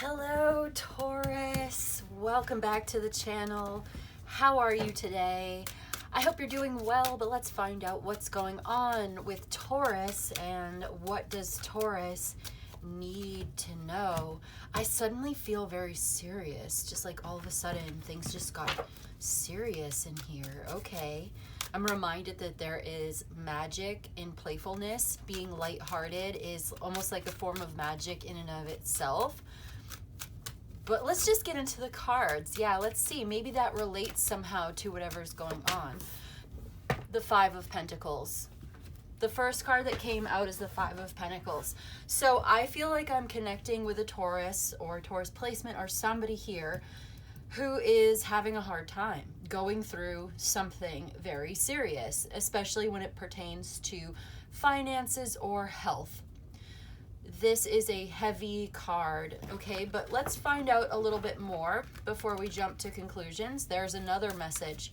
Hello, Taurus. Welcome back to the channel. How are you today? I hope you're doing well, but let's find out what's going on with Taurus and what does Taurus need to know. I suddenly feel very serious, just like all of a sudden things just got serious in here. Okay. I'm reminded that there is magic in playfulness. Being lighthearted is almost like a form of magic in and of itself. But let's just get into the cards. Yeah, let's see. Maybe that relates somehow to whatever's going on. The Five of Pentacles. The first card that came out is the Five of Pentacles. So I feel like I'm connecting with a Taurus or Taurus placement or somebody here who is having a hard time going through something very serious, especially when it pertains to finances or health. This is a heavy card, okay? But let's find out a little bit more before we jump to conclusions. There's another message.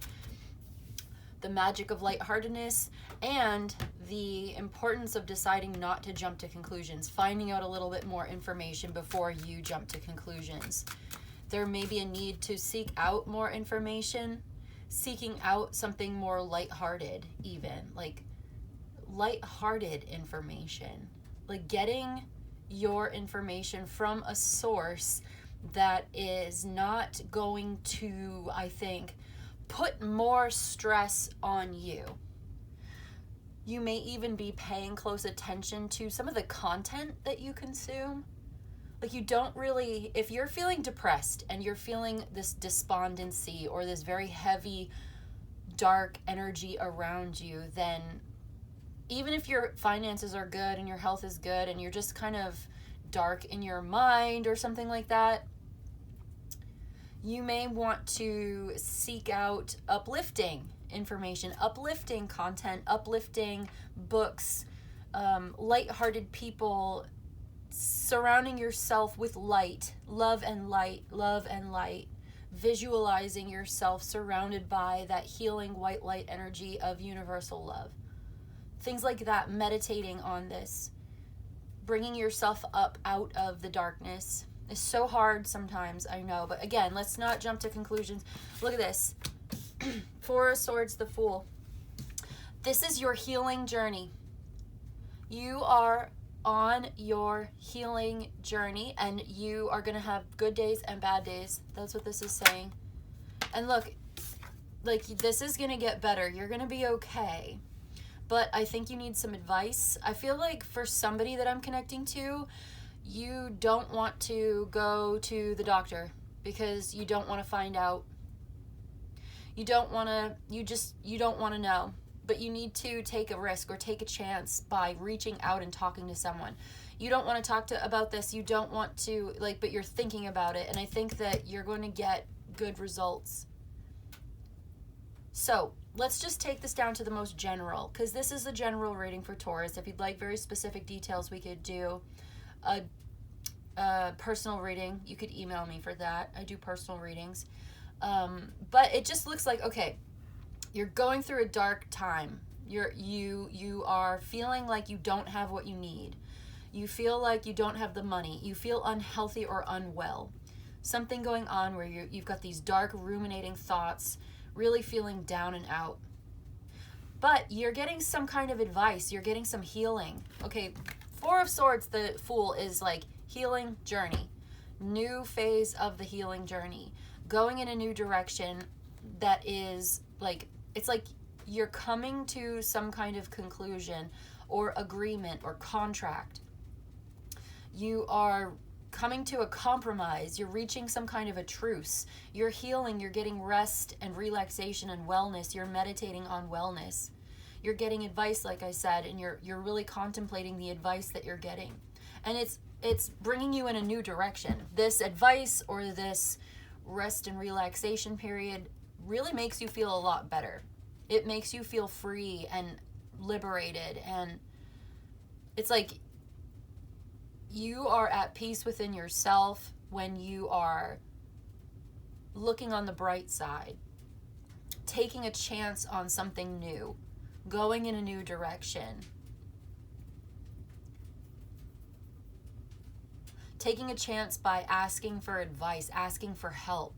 The magic of lightheartedness and the importance of deciding not to jump to conclusions, finding out a little bit more information before you jump to conclusions. There may be a need to seek out more information, seeking out something more lighthearted even, like lighthearted information. Like getting your information from a source that is not going to, I think, put more stress on you. You may even be paying close attention to some of the content that you consume. Like you don't really, if you're feeling depressed and you're feeling this despondency or this very heavy, dark energy around you, then even if your finances are good and your health is good and you're just kind of dark in your mind or something like that, you may want to seek out uplifting information, uplifting content, uplifting books, lighthearted people, surrounding yourself with light, love and light, love and light, visualizing yourself surrounded by that healing white light energy of universal love. Things like that, meditating on this, bringing yourself up out of the darkness is so hard sometimes, I know. But again, let's not jump to conclusions. Look at this. Four of Swords, the Fool. This is your healing journey. You are on your healing journey and you are going to have good days and bad days. That's what this is saying. And look, like this is going to get better. You're going to be okay. But I think you need some advice. I feel like for somebody that I'm connecting to, you don't want to go to the doctor because you don't want to find out. You don't want to know. But you need to take a risk or take a chance by reaching out and talking to someone. You don't want to talk about this. You don't want to, but you're thinking about it. And I think that you're going to get good results. So let's just take this down to the most general, because this is a general reading for Taurus. If you'd like very specific details, we could do a personal reading. You could email me for that. I do personal readings. But it just looks like, okay, you're going through a dark time. You are feeling like you don't have what you need. You feel like you don't have the money. You feel unhealthy or unwell. Something going on where you've got these dark ruminating thoughts, really feeling down and out. But you're getting some kind of advice. You're getting some healing. Okay, Four of Swords, the Fool, is like healing journey. New phase of the healing journey. Going in a new direction that is like, it's like you're coming to some kind of conclusion or agreement or contract. You are coming to a compromise. You're reaching some kind of a truce. You're healing. You're getting rest and relaxation and wellness. You're meditating on wellness. You're getting advice, like I said, and you're really contemplating the advice that you're getting. And it's bringing you in a new direction. This advice or this rest and relaxation period really makes you feel a lot better. It makes you feel free and liberated, and it's like you are at peace within yourself when you are looking on the bright side, taking a chance on something new, going in a new direction, taking a chance by asking for advice, asking for help,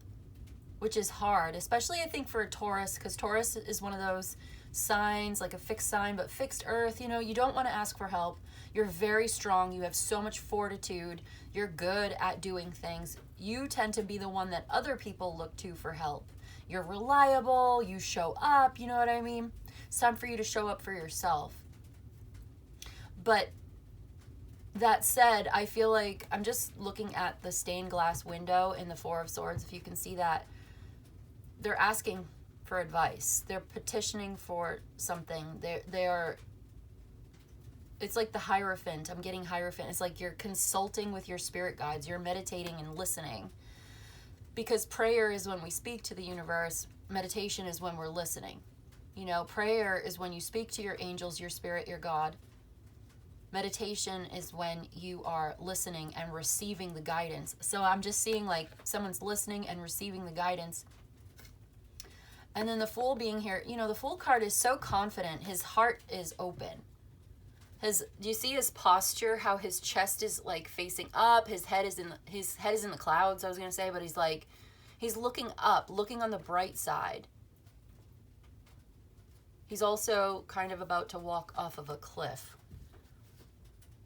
which is hard, especially I think for a Taurus, because Taurus is one of those signs, like a fixed sign, but fixed earth, you know, you don't want to ask for help. You're very strong. You have so much fortitude. You're good at doing things. You tend to be the one that other people look to for help. You're reliable. You show up. You know what I mean? It's time for you to show up for yourself. But that said, I feel like I'm just looking at the stained glass window in the Four of Swords, if you can see that. They're asking for advice. They're petitioning for something. They are, it's like the Hierophant. I'm getting Hierophant. It's like you're consulting with your spirit guides. You're meditating and listening. Because prayer is when we speak to the universe. Meditation is when we're listening. You know, prayer is when you speak to your angels, your spirit, your God. Meditation is when you are listening and receiving the guidance. So I'm just seeing like someone's listening and receiving the guidance. And then the Fool being here, you know, the Fool card is so confident. His heart is open. Do you see his posture, how his chest is like facing up, his head is in the clouds, I was going to say, but he's looking up, looking on the bright side. He's also kind of about to walk off of a cliff.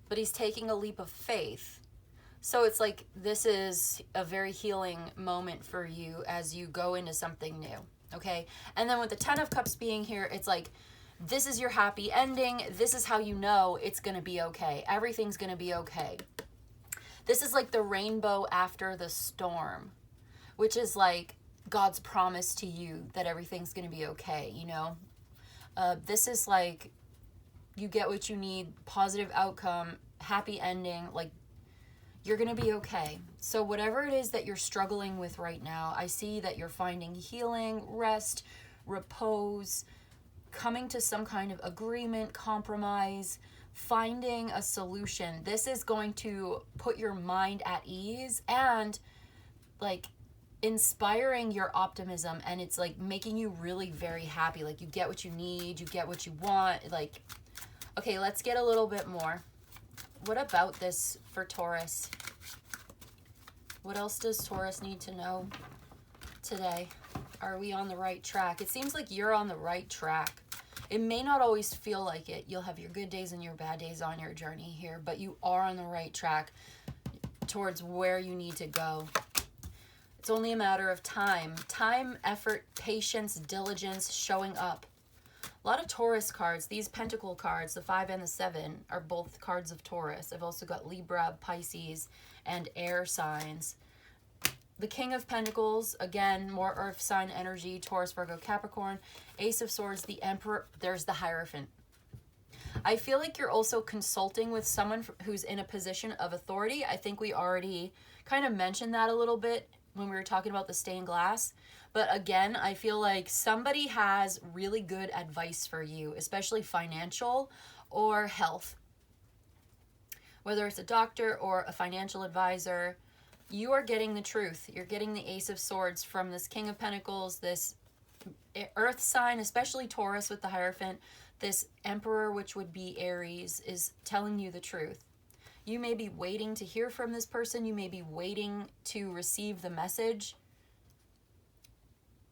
But he's taking a leap of faith. So it's like this is a very healing moment for you as you go into something new, okay? And then with the Ten of Cups being here, it's like this is your happy ending. This is how you know it's going to be okay. Everything's going to be okay. This is like the rainbow after the storm, which is like God's promise to you that everything's going to be okay, you know? This is like you get what you need, positive outcome, happy ending, like you're going to be okay. So whatever it is that you're struggling with right now, I see that you're finding healing, rest, repose, coming to some kind of agreement, compromise, finding a solution. This is going to put your mind at ease and like inspiring your optimism, and it's like making you really very happy. Like you get what you need, you get what you want. Like, okay, let's get a little bit more. What about this for Taurus? What else does Taurus need to know today? Are we on the right track? It seems like you're on the right track. It may not always feel like it. You'll have your good days and your bad days on your journey here, but you are on the right track towards where you need to go. It's only a matter of time. Time, effort, patience, diligence, showing up. A lot of Taurus cards, these Pentacle cards, the 5 and the 7, are both cards of Taurus. I've also got Libra, Pisces, and air signs. The King of Pentacles, again, more earth sign energy, Taurus, Virgo, Capricorn. Ace of Swords, the Emperor, there's the Hierophant. I feel like you're also consulting with someone who's in a position of authority. I think we already kind of mentioned that a little bit when we were talking about the stained glass. But again, I feel like somebody has really good advice for you, especially financial or health. Whether it's a doctor or a financial advisor, you are getting the truth. You're getting the Ace of Swords from this King of Pentacles, this earth sign, especially Taurus with the Hierophant. This Emperor, which would be Aries, is telling you the truth. You may be waiting to hear from this person. You may be waiting to receive the message.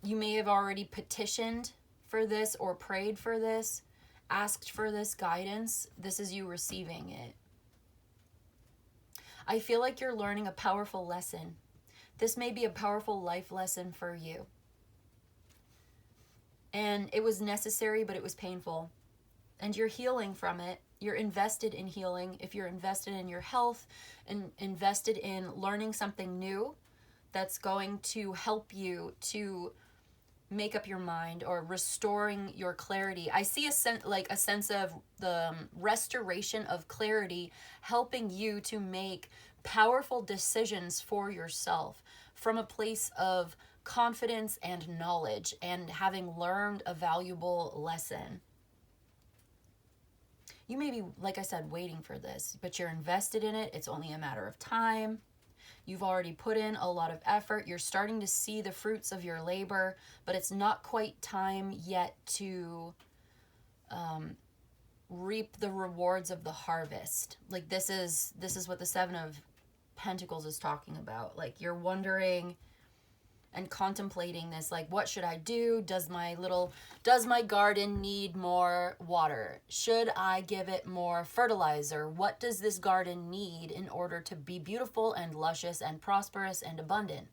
You may have already petitioned for this or prayed for this, asked for this guidance. This is you receiving it. I feel like you're learning a powerful lesson. This may be a powerful life lesson for you. And it was necessary, but it was painful. And you're healing from it. You're invested in healing. If you're invested in your health and invested in learning something new that's going to help you to make up your mind or restoring your clarity. I see a sense of the restoration of clarity, helping you to make powerful decisions for yourself from a place of confidence and knowledge and having learned a valuable lesson. You may be, like I said, waiting for this, but you're invested in it. It's only a matter of time. You've already put in a lot of effort. You're starting to see the fruits of your labor, but it's not quite time yet to reap the rewards of the harvest. Like this is what the 7 of Pentacles is talking about. Like, you're wondering and contemplating this, like, what should I do? Does my garden need more water? Should I give it more fertilizer? What does this garden need in order to be beautiful and luscious and prosperous and abundant?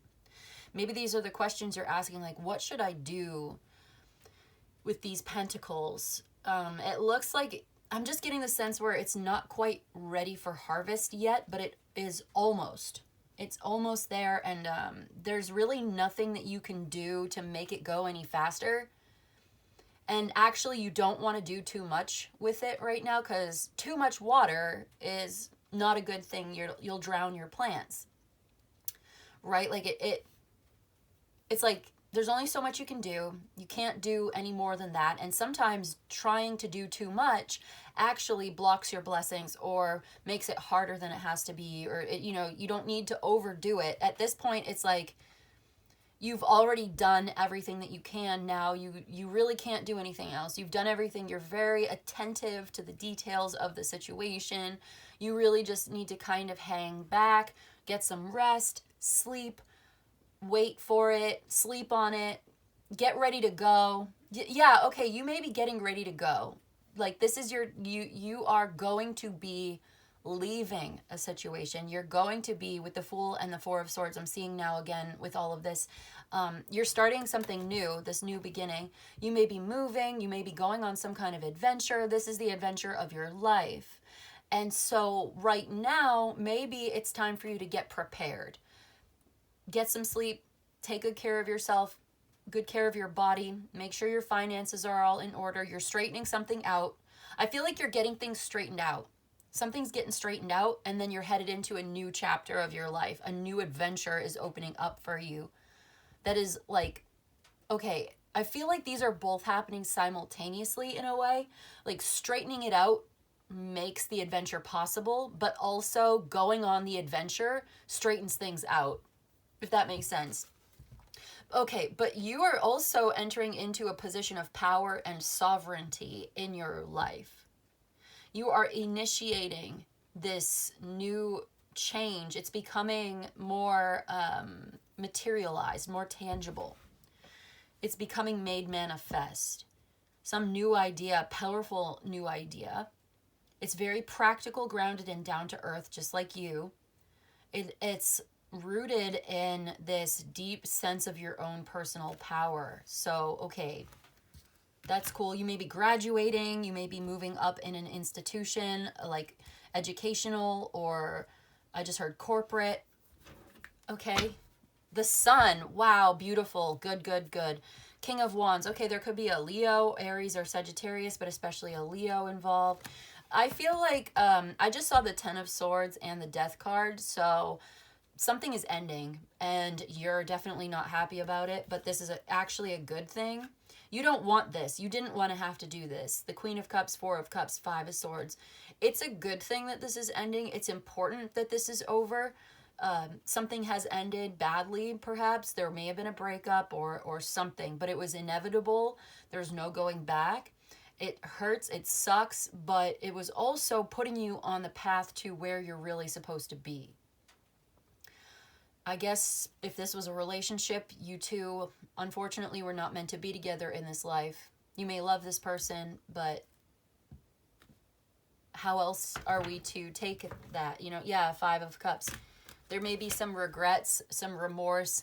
Maybe these are the questions you're asking, like, what should I do with these pentacles? It looks like, I'm just getting the sense where it's not quite ready for harvest yet, but it is almost. It's almost there, and there's really nothing that you can do to make it go any faster. And actually, you don't want to do too much with it right now, because too much water is not a good thing. You'll drown your plants, right? Like, it's like there's only so much you can do. You can't do any more than that. And sometimes trying to do too much actually blocks your blessings or makes it harder than it has to be. Or, you don't need to overdo it. At this point, it's like you've already done everything that you can. Now you really can't do anything else. You've done everything. You're very attentive to the details of the situation. You really just need to kind of hang back, get some rest, sleep, wait for it, sleep on it, get ready to go. Yeah, okay, you may be getting ready to go. Like, this is you are going to be leaving a situation. You're going to be, with the Fool and the Four of Swords, I'm seeing now again with all of this, you're starting something new, this new beginning. You may be moving, you may be going on some kind of adventure. This is the adventure of your life. And so right now, maybe it's time for you to get prepared. Get some sleep, take good care of yourself, good care of your body, make sure your finances are all in order. You're straightening something out. I feel like you're getting things straightened out. Something's getting straightened out, and then you're headed into a new chapter of your life. A new adventure is opening up for you. That is like, okay, I feel like these are both happening simultaneously in a way. Like, straightening it out makes the adventure possible, but also going on the adventure straightens things out, if that makes sense. Okay, but you are also entering into a position of power and sovereignty in your life. You are initiating this new change. It's becoming more materialized, more tangible. It's becoming made manifest. Some new idea, powerful new idea. It's very practical, grounded, and down to earth, just like you. It's rooted in this deep sense of your own personal power. So, okay, that's cool. You may be graduating, you may be moving up in an institution, like educational, or I just heard corporate. Okay. The Sun. Wow, beautiful. Good, good, good. King of Wands. Okay, there could be a Leo, Aries, or Sagittarius, but especially a Leo involved. I feel like I just saw the Ten of Swords and the Death card, so something is ending, and you're definitely not happy about it, but this is actually a good thing. You don't want this. You didn't want to have to do this. The Queen of Cups, Four of Cups, Five of Swords. It's a good thing that this is ending. It's important that this is over. Something has ended badly, perhaps. There may have been a breakup or something, but it was inevitable. There's no going back. It hurts, it sucks, but it was also putting you on the path to where you're really supposed to be. I guess if this was a relationship, you two, unfortunately, were not meant to be together in this life. You may love this person, but how else are we to take that? Yeah, Five of Cups. There may be some regrets, some remorse,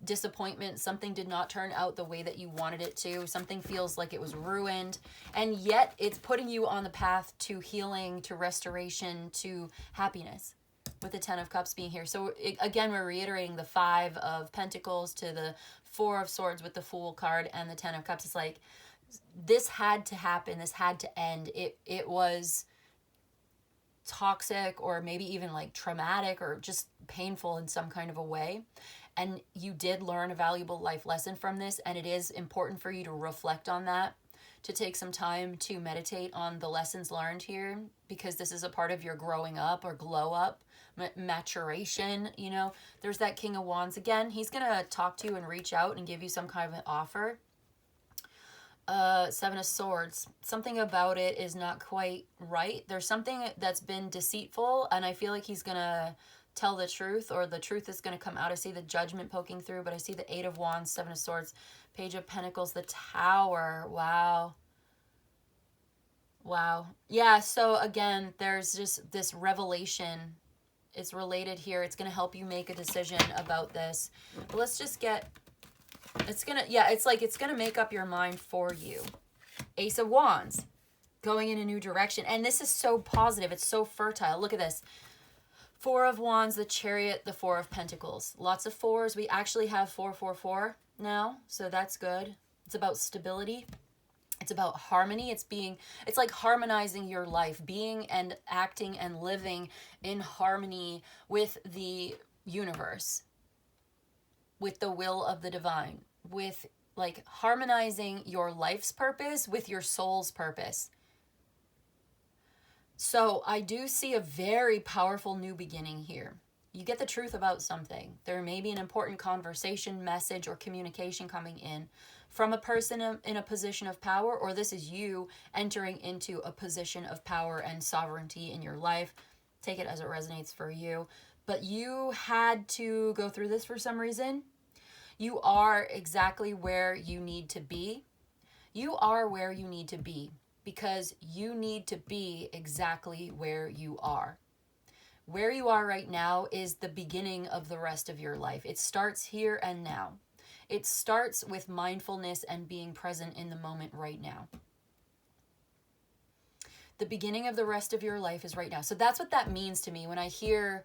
disappointment. Something did not turn out the way that you wanted it to. Something feels like it was ruined. And yet it's putting you on the path to healing, to restoration, to happiness, with the Ten of Cups being here. So again, we're reiterating the Five of Pentacles to the Four of Swords with the Fool card and the Ten of Cups. It's like, this had to happen. This had to end. It was toxic, or maybe even like traumatic, or just painful in some kind of a way. And you did learn a valuable life lesson from this. And it is important for you to reflect on that, to take some time to meditate on the lessons learned here, because this is a part of your growing up or glow up, maturation. There's that King of Wands again. He's gonna talk to you and reach out and give you some kind of an offer. Seven of Swords. Something about it is not quite right. There's something that's been deceitful, and I feel like he's gonna tell the truth, or the truth is going to come out. I see the Judgment poking through, but I see the Eight of Wands, Seven of Swords, Page of Pentacles, the Tower. Wow. Wow. Yeah, so again, there's just this revelation. It's related here. It's going to help you make a decision about this. But let's just get, it's going to, yeah, it's like it's going to make up your mind for you. Ace of Wands, going in a new direction. And this is so positive. It's so fertile. Look at this. Four of Wands, the Chariot, the Four of Pentacles. Lots of fours. We actually have 444 now, so that's good. It's about stability. It's about harmony. It's like harmonizing your life, being and acting and living in harmony with the universe, with the will of the divine, with like harmonizing your life's purpose with your soul's purpose. So I do see a very powerful new beginning here. You get the truth about something. There may be an important conversation, message, or communication coming in from a person in a position of power, or this is you entering into a position of power and sovereignty in your life. Take it as it resonates for you. But you had to go through this for some reason. You are exactly where you need to be. You are where you need to be because you need to be exactly where you are. Where you are right now is the beginning of the rest of your life. It starts here and now. It starts with mindfulness and being present in the moment right now. The beginning of the rest of your life is right now. So that's what that means to me when I hear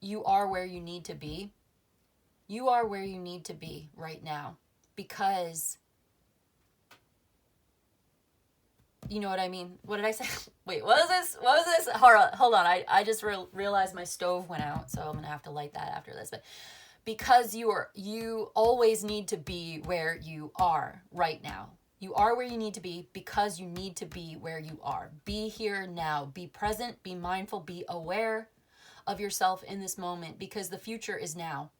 you are where you need to be. You are where you need to be right now because, you know what I mean? What did I say? Wait, what was this? What was this? Hold on. I just realized my stove went out, so I'm going to have to light that after this. But because you always need to be where you are right now. You are where you need to be because you need to be where you are. Be here now. Be present. Be mindful. Be aware of yourself in this moment because the future is now.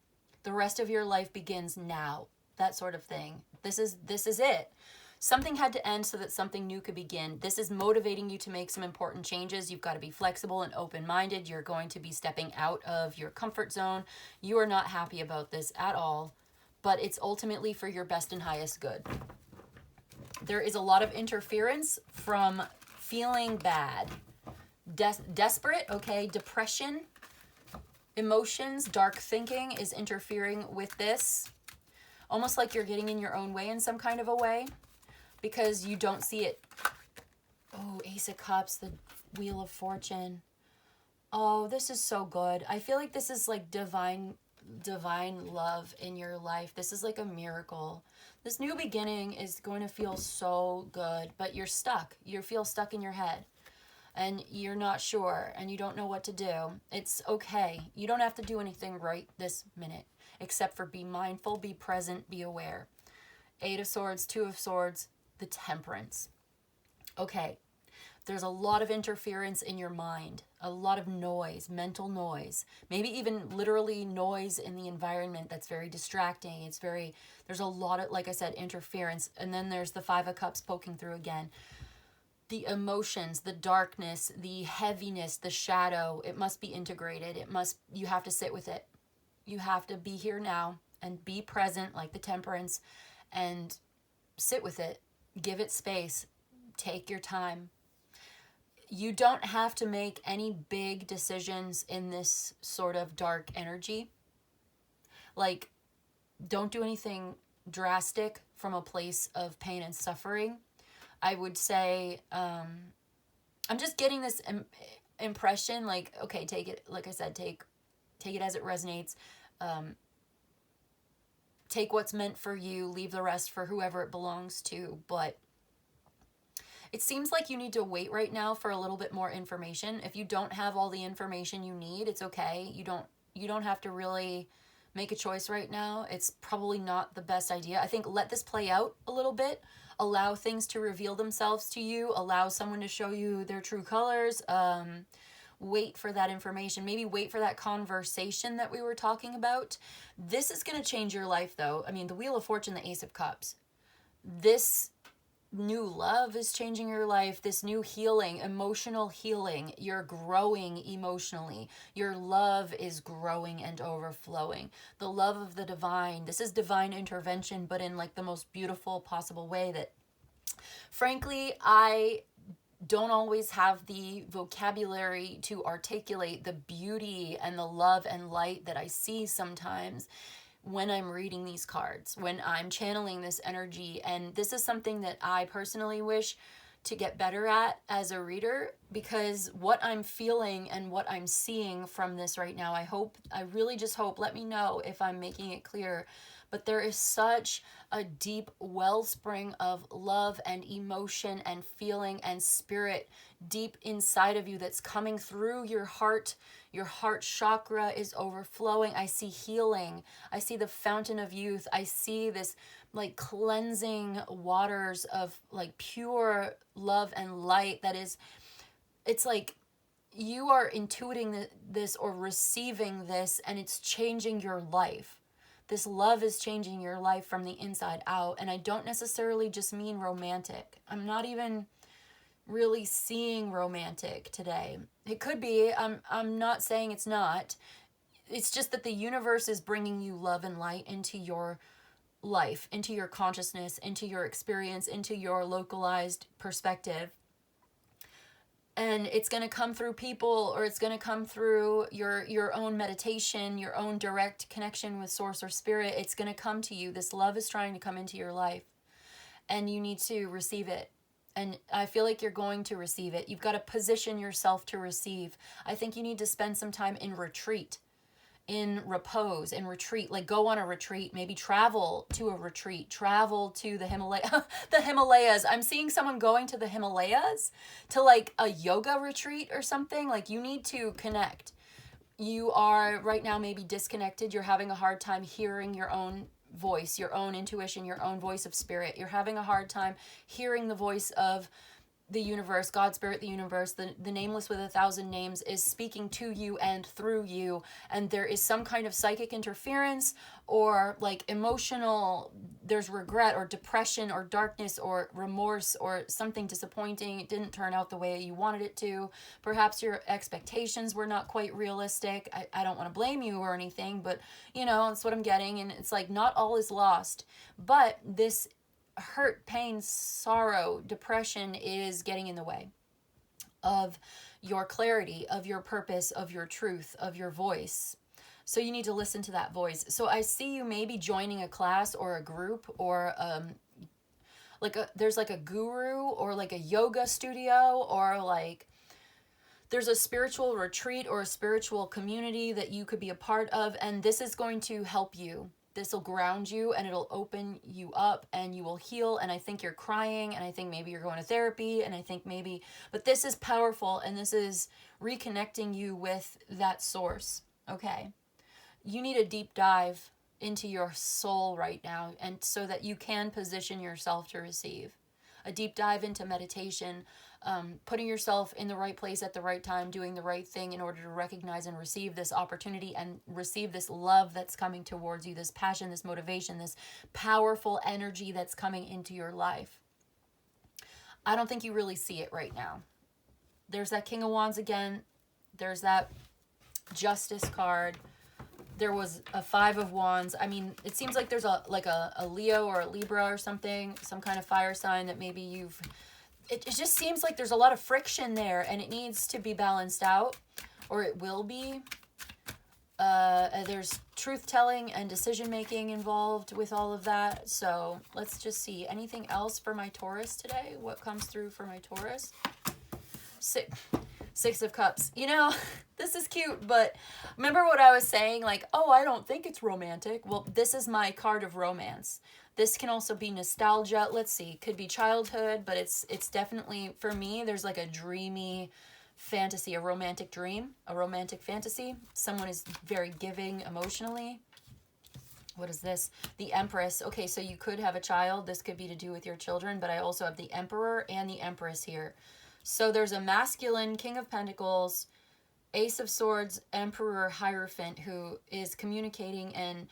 The rest of your life begins now. That sort of thing. This is it. Something had to end so that something new could begin. This is motivating you to make some important changes. You've got to be flexible and open-minded. You're going to be stepping out of your comfort zone. You are not happy about this at all, but it's ultimately for your best and highest good. There is a lot of interference from feeling bad, desperate, okay, depression, emotions, dark thinking is interfering with this. Almost like you're getting in your own way in some kind of a way. Because you don't see it. Oh, Ace of Cups, the Wheel of Fortune. Oh, this is so good. I feel like this is like divine love in your life. This is like a miracle. This new beginning is going to feel so good, but you're stuck. You feel stuck in your head. And you're not sure, and you don't know what to do. It's okay. You don't have to do anything right this minute, except for be mindful, be present, be aware. Eight of Swords, Two of Swords, the Temperance. Okay, there's a lot of interference in your mind, a lot of noise, mental noise, maybe even literally noise in the environment that's very distracting. There's a lot of, like I said, interference. And then there's the Five of Cups poking through again. The emotions, the darkness, the heaviness, the shadow, it must be integrated. You have to sit with it. You have to be here now and be present like the Temperance and sit with it. Give it space. Take your time. You don't have to make any big decisions in this sort of dark energy. Like, don't do anything drastic from a place of pain and suffering. I would say, I'm just getting this impression, like, okay, take it, like I said, take it as it resonates. Take what's meant for you, leave the rest for whoever it belongs to. But it seems like you need to wait right now for a little bit more information. If you don't have all the information you need, it's okay. You don't have to really make a choice right now. It's probably not the best idea. I think let this play out a little bit. Allow things to reveal themselves to you. Allow someone to show you their true colors. Wait for that information. Maybe wait for that conversation that we were talking about. This is going to change your life, though. I mean, the Wheel of Fortune, the Ace of Cups. This new love is changing your life, this new healing, emotional healing. You're growing emotionally. Your love is growing and overflowing. The love of the divine. This is divine intervention, but in like the most beautiful possible way that, frankly, I don't always have the vocabulary to articulate the beauty and the love and light that I see sometimes when I'm reading these cards, when I'm channeling this energy. And this is something that I personally wish to get better at as a reader, because what I'm feeling and what I'm seeing from this right now, I really just hope, let me know if I'm making it clear, but there is such a deep wellspring of love and emotion and feeling and spirit deep inside of you that's coming through your heart. Your heart chakra is overflowing. I see healing. I see the fountain of youth. I see this like cleansing waters of like pure love and light that is, it's like you are intuiting this or receiving this, and it's changing your life. This love is changing your life from the inside out. And I don't necessarily just mean romantic. I'm not even really seeing romantic today. It could be. I'm not saying it's not. It's just that the universe is bringing you love and light into your life, into your consciousness, into your experience, into your localized perspective. And it's going to come through people, or it's going to come through your own meditation, your own direct connection with source or spirit. It's going to come to you. This love is trying to come into your life, and you need to receive it. And I feel like you're going to receive it. You've got to position yourself to receive. I think you need to spend some time in retreat, in repose, in retreat. Like go on a retreat, maybe travel to a retreat, travel to the Himalayas. I'm seeing someone going to the Himalayas to like a yoga retreat or something. Like you need to connect. You are right now maybe disconnected. You're having a hard time hearing your own voice, your own intuition, your own voice of spirit. You're having a hard time hearing the voice of the universe, God, spirit, the universe, the nameless with 1,000 names is speaking to you and through you. And there is some kind of psychic interference or like emotional, there's regret or depression or darkness or remorse or something disappointing. It didn't turn out the way you wanted it to. Perhaps your expectations were not quite realistic. I don't want to blame you or anything, but you know, that's what I'm getting. And it's like, not all is lost, but this hurt, pain, sorrow, depression is getting in the way of your clarity, of your purpose, of your truth, of your voice. So you need to listen to that voice. So I see you maybe joining a class or a group or there's like a guru or like a yoga studio, or like there's a spiritual retreat or a spiritual community that you could be a part of, and this is going to help you. This will ground you and it'll open you up and you will heal. And I think you're crying, and I think maybe you're going to therapy, and I think maybe, but this is powerful, and this is reconnecting you with that source. Okay. You need a deep dive into your soul right now, and so that you can position yourself to receive. A deep dive into meditation, putting yourself in the right place at the right time, doing the right thing in order to recognize and receive this opportunity and receive this love that's coming towards you, this passion, this motivation, this powerful energy that's coming into your life. I don't think you really see it right now. There's that King of Wands again. There's that Justice card. There was a Five of Wands. I mean, it seems like there's a Leo or a Libra or something, some kind of fire sign that maybe you've... It just seems like there's a lot of friction there, and it needs to be balanced out, or it will be. There's truth-telling and decision-making involved with all of that. So let's just see. Anything else for my Taurus today? What comes through for my Taurus? Six of Cups. You know, this is cute, but remember what I was saying? Like, oh, I don't think it's romantic. Well, this is my card of romance. This can also be nostalgia. Let's see. Could be childhood, but it's definitely, for me, there's like a dreamy fantasy, a romantic dream, a romantic fantasy. Someone is very giving emotionally. What is this? The Empress. Okay, so you could have a child. This could be to do with your children, but I also have the Emperor and the Empress here. So there's a masculine King of Pentacles, Ace of Swords, Emperor Hierophant, who is communicating and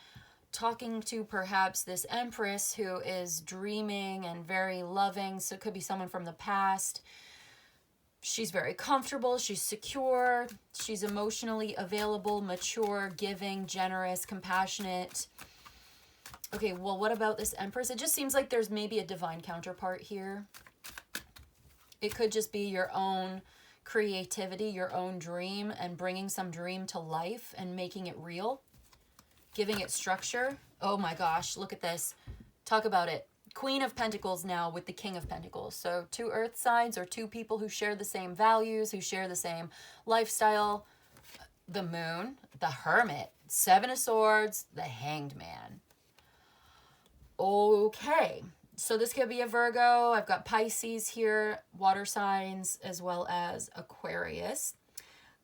talking to perhaps this Empress who is dreaming and very loving. So it could be someone from the past. She's very comfortable, she's secure, she's emotionally available, mature, giving, generous, compassionate. Okay, well, what about this Empress? It just seems like there's maybe a divine counterpart here. It could just be your own creativity, your own dream, and bringing some dream to life and making it real, giving it structure. Oh my gosh, look at this. Talk about it. Queen of Pentacles now with the King of Pentacles. So 2 earth signs, or 2 people who share the same values, who share the same lifestyle. The Moon, the Hermit, 7 of Swords, the Hanged Man. Okay, so this could be a Virgo. I've got Pisces here, water signs, as well as Aquarius.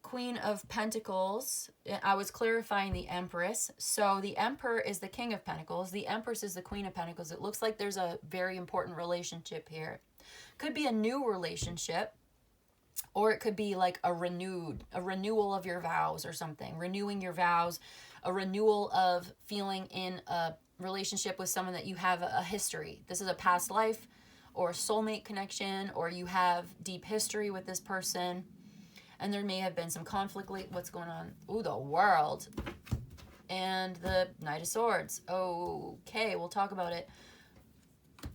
Queen of Pentacles, I was clarifying the Empress. So the Emperor is the King of Pentacles. The Empress is the Queen of Pentacles. It looks like there's a very important relationship here. Could be a new relationship, or it could be like a renewal of your vows or something. Renewing your vows, a renewal of feeling in a relationship with someone that you have a history. This is a past life or soulmate connection, or you have deep history with this person. And there may have been some conflict. What's going on? Ooh, the World. And the Knight of Swords. Okay, we'll talk about it.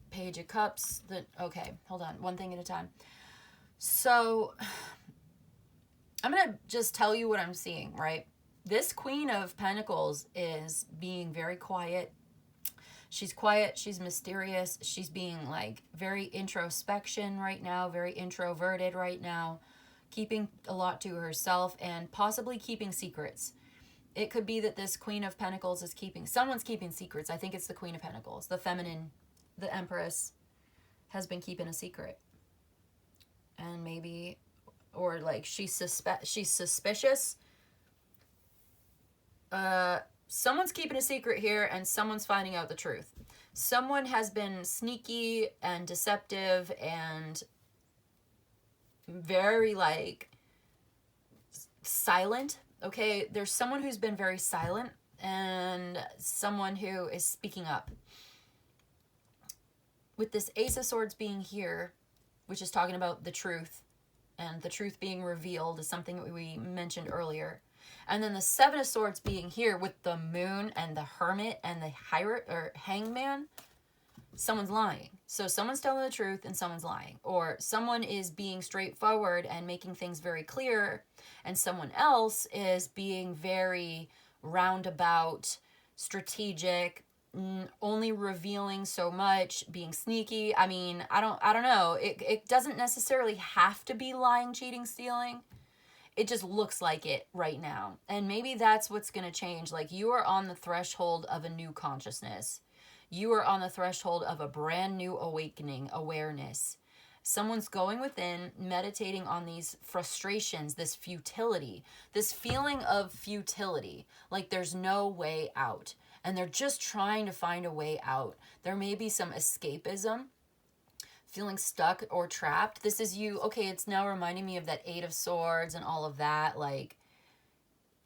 Page of Cups. Okay, hold on. One thing at a time. So, I'm going to just tell you what I'm seeing, right? This Queen of Pentacles is being very quiet. She's quiet. She's mysterious. She's being like very introspection right now. Very introverted right now. Keeping a lot to herself and possibly keeping secrets. It could be that this Queen of Pentacles is someone's keeping secrets. I think it's the Queen of Pentacles. The feminine, the Empress, has been keeping a secret. And maybe, or like she's suspicious. Someone's keeping a secret here and someone's finding out the truth. Someone has been sneaky and deceptive and very like silent. Okay, there's someone who's been very silent and someone who is speaking up. With this Ace of Swords being here, which is talking about the truth, and the truth being revealed is something that we mentioned earlier. And then the 7 of Swords being here with the Moon and the Hermit and the Hangman. Someone's lying. So someone's telling the truth and someone's lying. Or someone is being straightforward and making things very clear, and someone else is being very roundabout, strategic, only revealing so much, being sneaky. I mean, I don't know. It doesn't necessarily have to be lying, cheating, stealing. It just looks like it right now. And maybe that's what's going to change. Like, you are on the threshold of a new consciousness. You are on the threshold of a brand new awakening, awareness. Someone's going within, meditating on these frustrations, this futility, this feeling of futility, like there's no way out. And they're just trying to find a way out. There may be some escapism, feeling stuck or trapped. This is you. Okay, it's now reminding me of that 8 of Swords and all of that. Like,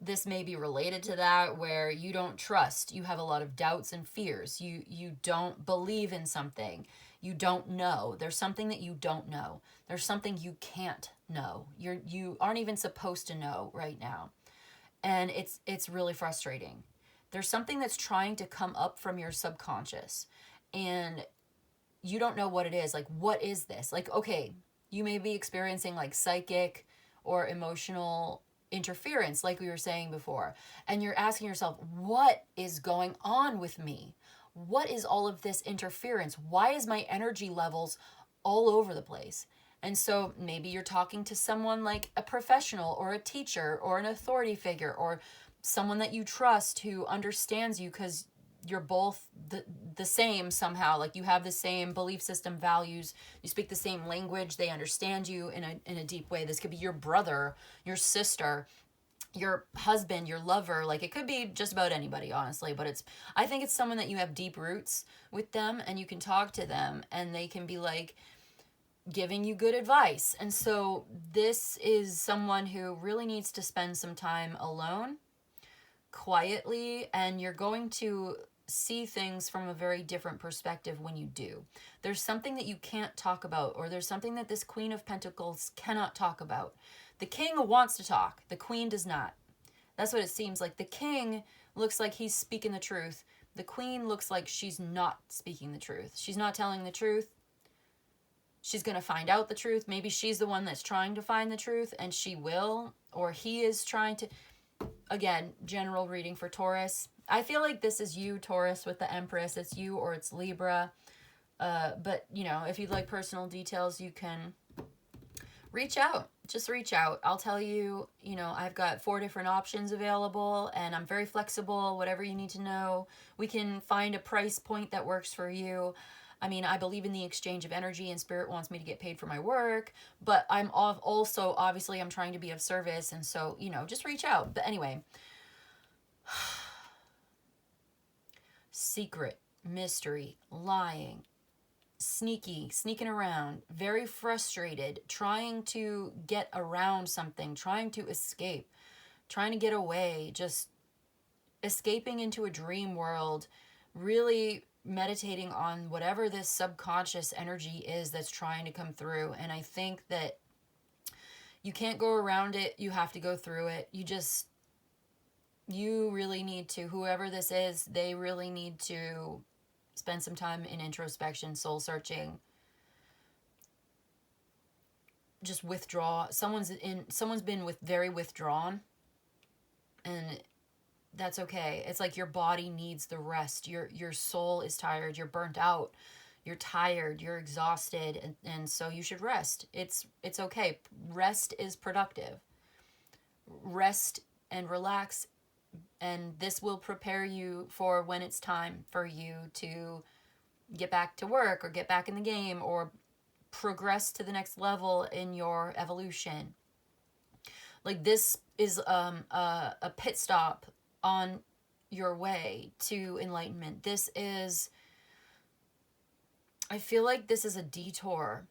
this may be related to that, where you don't trust. You have a lot of doubts and fears. You don't believe in something. You don't know. There's something that you don't know. There's something you can't know. You aren't even supposed to know right now. And it's really frustrating. There's something that's trying to come up from your subconscious, and you don't know what it is. Like, what is this? Like, okay, you may be experiencing like psychic or emotional interference, like we were saying before, and you're asking yourself, what is going on with me? What is all of this interference? Why is my energy levels all over the place? And so maybe you're talking to someone like a professional or a teacher or an authority figure or someone that you trust who understands you, because you're both the same somehow. Like, you have the same belief system, values, you speak the same language, they understand you in a deep way. This could be your brother, your sister, your husband, your lover. Like, it could be just about anybody, honestly, but I think it's someone that you have deep roots with them, and you can talk to them and they can be like giving you good advice. And so this is someone who really needs to spend some time alone, quietly, and you're going to see things from a very different perspective when you do. There's something that you can't talk about, or there's something that this Queen of Pentacles cannot talk about. The King wants to talk. The Queen does not. That's what it seems like. The King looks like he's speaking the truth. The Queen looks like she's not speaking the truth. She's not telling the truth. She's going to find out the truth. Maybe she's the one that's trying to find the truth, and she will, or he is trying to. Again, general reading for Taurus. I feel like this is you, Taurus, with the Empress. It's you or it's Libra. But, you know, if you'd like personal details, you can reach out. Just reach out. I'll tell you, you know, I've got 4 different options available, and I'm very flexible. Whatever you need to know, we can find a price point that works for you. I mean, I believe in the exchange of energy, and Spirit wants me to get paid for my work, but I'm also, obviously, I'm trying to be of service, and so, you know, just reach out. But anyway, secret, mystery, lying, sneaking around, very frustrated, trying to get around something, trying to escape, trying to get away, just escaping into a dream world, really meditating on whatever this subconscious energy is that's trying to come through. And I think that you can't go around it. You have to go through it. You really need to, whoever this is, they really need to spend some time in introspection, soul searching, just withdraw. Someone's been very withdrawn, and that's okay. It's like your body needs the rest. Your soul is tired. You're burnt out. You're tired. You're exhausted. And so you should rest. It's okay. Rest is productive. Rest and relax. And this will prepare you for when it's time for you to get back to work or get back in the game or progress to the next level in your evolution. Like, this is a pit stop on your way to enlightenment. I feel like this is a detour,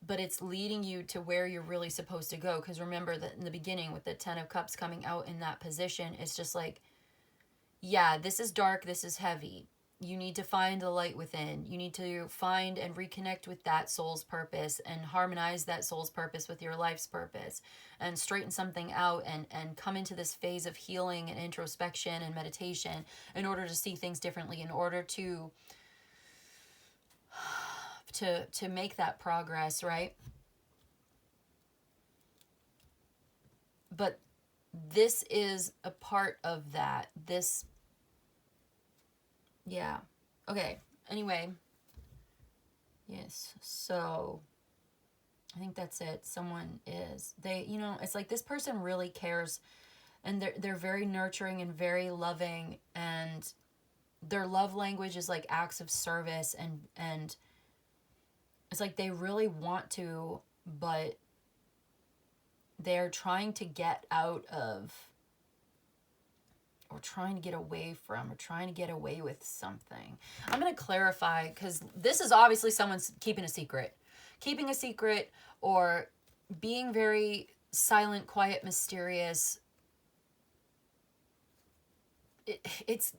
but it's leading you to where you're really supposed to go. Because remember that in the beginning with the 10 of Cups coming out in that position, it's just like, yeah, this is dark, this is heavy. You need to find the light within. You need to find and reconnect with that soul's purpose and harmonize that soul's purpose with your life's purpose and straighten something out and come into this phase of healing and introspection and meditation in order to see things differently, in order to make that progress, right? But this is a part of that. Yeah. Okay. Anyway. Yes. So I think that's it. It's like this person really cares, and they're very nurturing and very loving, and their love language is like acts of service, and it's like they really want to, but they're trying to get out of, or trying to get away from, or trying to get away with something. I'm going to clarify, because this is obviously someone's keeping a secret, or being very silent, quiet, mysterious. It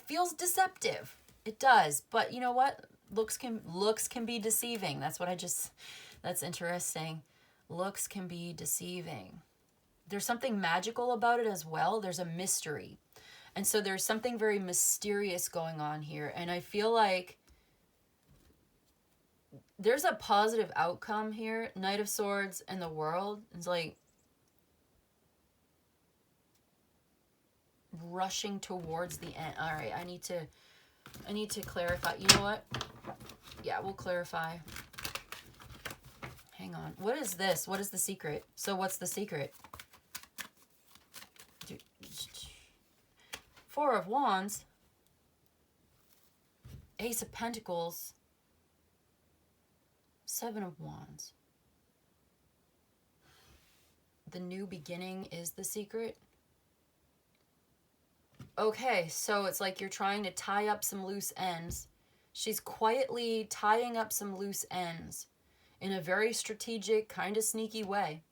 feels deceptive. It does. But you know what? Looks can be deceiving. That's interesting. Looks can be deceiving. There's something magical about it as well. There's a mystery. And so there's something very mysterious going on here. And I feel like there's a positive outcome here. Knight of Swords and the World. It's like rushing towards the end. All right, I need to clarify. You know what? Yeah, we'll clarify. Hang on. What is this? What is the secret? So what's the secret? Four of Wands, Ace of Pentacles, Seven of Wands. The new beginning is the secret. Okay, so it's like you're trying to tie up some loose ends. She's quietly tying up some loose ends in a very strategic, kind of sneaky way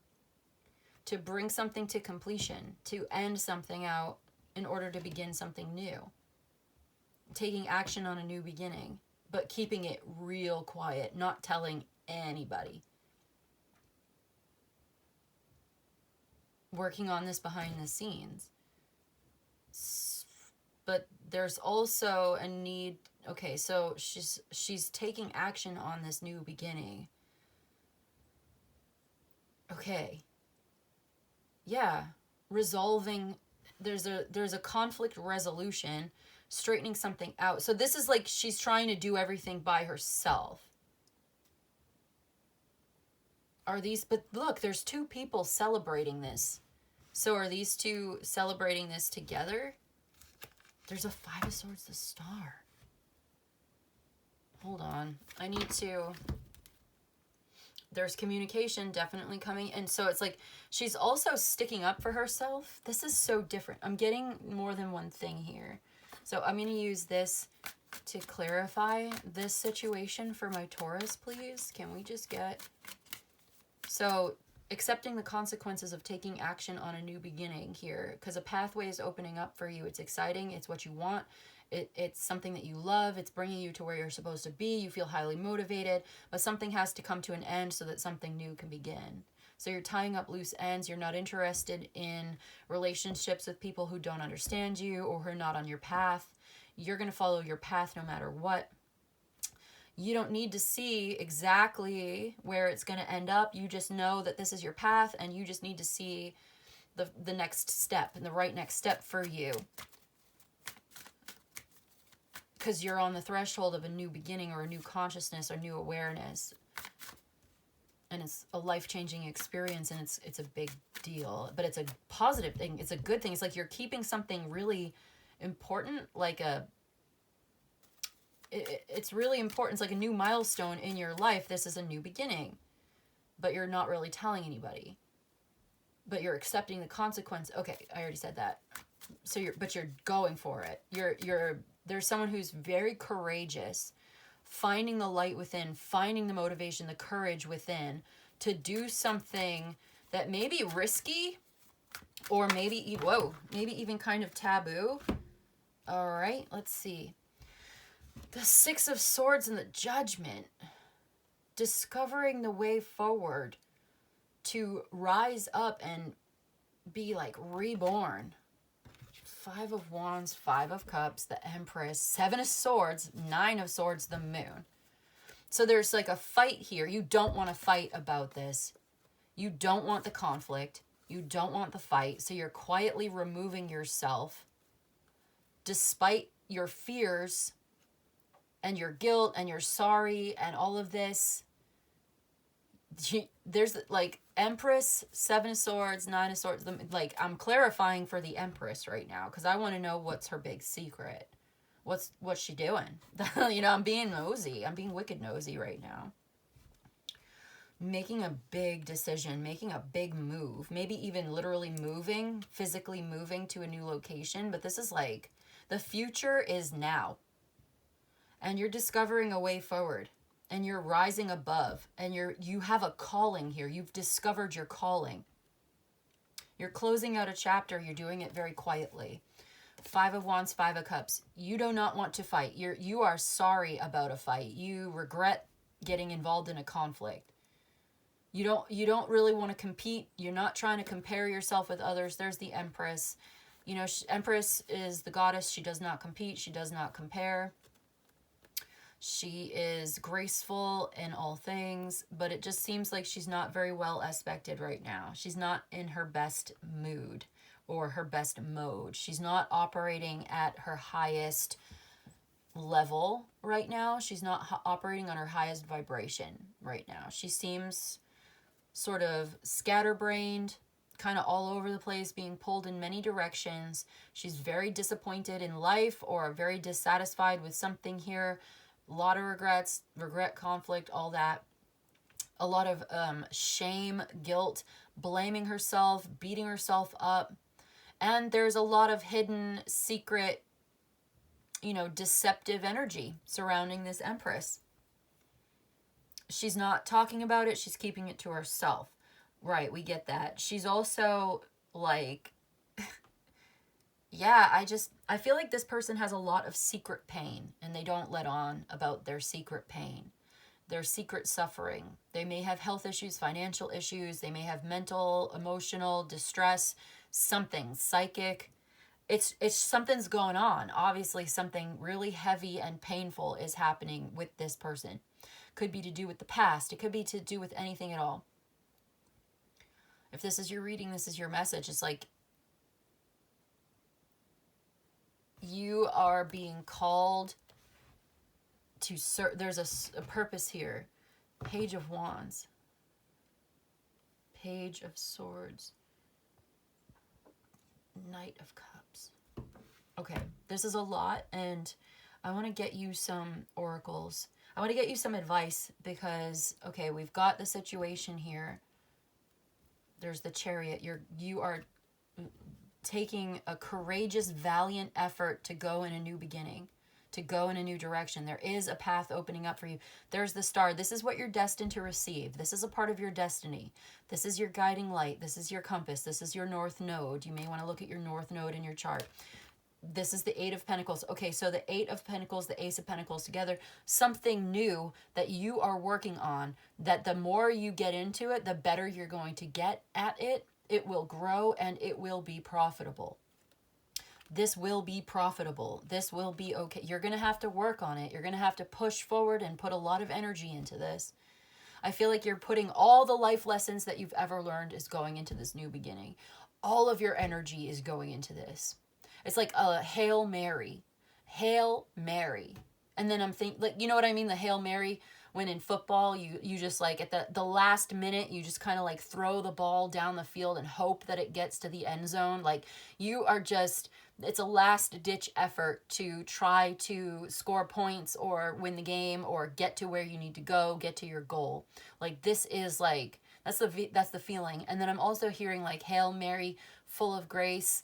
to bring something to completion, to end something out in order to begin something new. taking action on a new beginning, but keeping it real quiet, not telling anybody. Working on this behind the scenes. But there's also a need. Okay, so she's taking action on this new beginning. Okay. Yeah, resolving. There's a conflict resolution, straightening something out. So this is like she's trying to do everything by herself. Are these, but look, there's two people celebrating this. So are these two celebrating this together? There's a Five of Swords, the Star. Hold on. I need to... There's communication definitely coming. And so it's like she's also sticking up for herself. This is so different. I'm getting more than one thing here. So I'm going to use this to clarify this situation for my Taurus, please. Can we just get... So accepting the consequences of taking action on a new beginning here, because a pathway is opening up for you. It's exciting. It's what you want. It's something that you love. It's bringing you to where you're supposed to be. You feel highly motivated, but something has to come to an end so that something new can begin. So you're tying up loose ends. You're not interested in relationships with people who don't understand you or who are not on your path. You're going to follow your path no matter what. You don't need to see exactly where it's going to end up. You just know that this is your path, and you just need to see the next step and the right next step for you. Because you're on the threshold of a new beginning or a new consciousness or new awareness. And it's a life-changing experience, and it's a big deal. But it's a positive thing. It's a good thing. It's like you're keeping something really important, like it's really important. It's like a new milestone in your life. This is a new beginning, but you're not really telling anybody, but you're accepting the consequence. Okay. I already said that. So you're going for it. There's someone who's very courageous, finding the light within, finding the motivation, the courage within to do something that may be risky or maybe even kind of taboo. All right. Let's see. The Six of Swords and the Judgment. Discovering the way forward to rise up and be like reborn. Five of Wands, Five of Cups, the Empress, Seven of Swords, Nine of Swords, the Moon. So there's like a fight here. You don't want to fight about this. You don't want the conflict. You don't want the fight. So you're quietly removing yourself despite your fears and your guilt and your sorry and all of this. There's like Empress, Seven of Swords, Nine of Swords. Like I'm clarifying for the Empress right now because I want to know what's her big secret. What's she doing? You know, I'm being nosy. I'm being wicked nosy right now. Making a big decision, making a big move, maybe even literally moving, physically moving to a new location. But this is like the future is now. And you're discovering a way forward, and you're rising above, and you have a calling here. You've discovered your calling. You're closing out a chapter. You're doing it very quietly. Five of Wands, Five of Cups. You do not want to fight. You are sorry about a fight. You regret getting involved in a conflict. You don't really want to compete. You're not trying to compare yourself with others. There's the Empress. You know, Empress is the goddess. She does not compete. She does not compare. She is graceful in all things, but it just seems like she's not very well aspected right now. She's not in her best mood or her best mode. She's not operating at her highest level right now. She's not operating on her highest vibration right now. She seems sort of scatterbrained, kind of all over the place, being pulled in many directions. She's very disappointed in life or very dissatisfied with something here. A lot of regrets, conflict, all that. A lot of shame, guilt, blaming herself, beating herself up. And there's a lot of hidden, secret, deceptive energy surrounding this Empress. She's not talking about it. She's keeping it to herself. Right, we get that. She's also, like, Yeah, I feel like this person has a lot of secret pain and they don't let on about their secret pain, their secret suffering. They may have health issues, financial issues, they may have mental, emotional distress, something psychic. It's something's going on. Obviously something really heavy and painful is happening with this person. Could be to do with the past. It could be to do with anything at all. If this is your reading, this is your message. It's like you are being called to serve. There's a purpose here. Page of Wands. Page of Swords. Knight of Cups. Okay, this is a lot, and I want to get you some oracles. I want to get you some advice because, okay, we've got the situation here. There's the Chariot. You are taking a courageous, valiant effort to go in a new beginning, to go in a new direction. There is a path opening up for you. There's the Star. This is what you're destined to receive. This is a part of your destiny. This is your guiding light. This is your compass. This is your North Node. You may want to look at your North Node in your chart. This is the Eight of Pentacles. Okay, so the Eight of Pentacles, the Ace of Pentacles together, something new that you are working on, that the more you get into it, the better you're going to get at it. It will grow and it will be profitable. This will be profitable. This will be okay. You're going to have to work on it. You're going to have to push forward and put a lot of energy into this. I feel like you're putting all the life lessons that you've ever learned is going into this new beginning. All of your energy is going into this. It's like a Hail Mary. Hail Mary. And then I'm thinking, like, you know what I mean? The Hail Mary, when in football, you just like at the last minute, you just kind of like throw the ball down the field and hope that it gets to the end zone. Like you are just, it's a last ditch effort to try to score points or win the game or get to where you need to go, get to your goal. Like this is like, that's the feeling. And then I'm also hearing like Hail Mary, full of grace.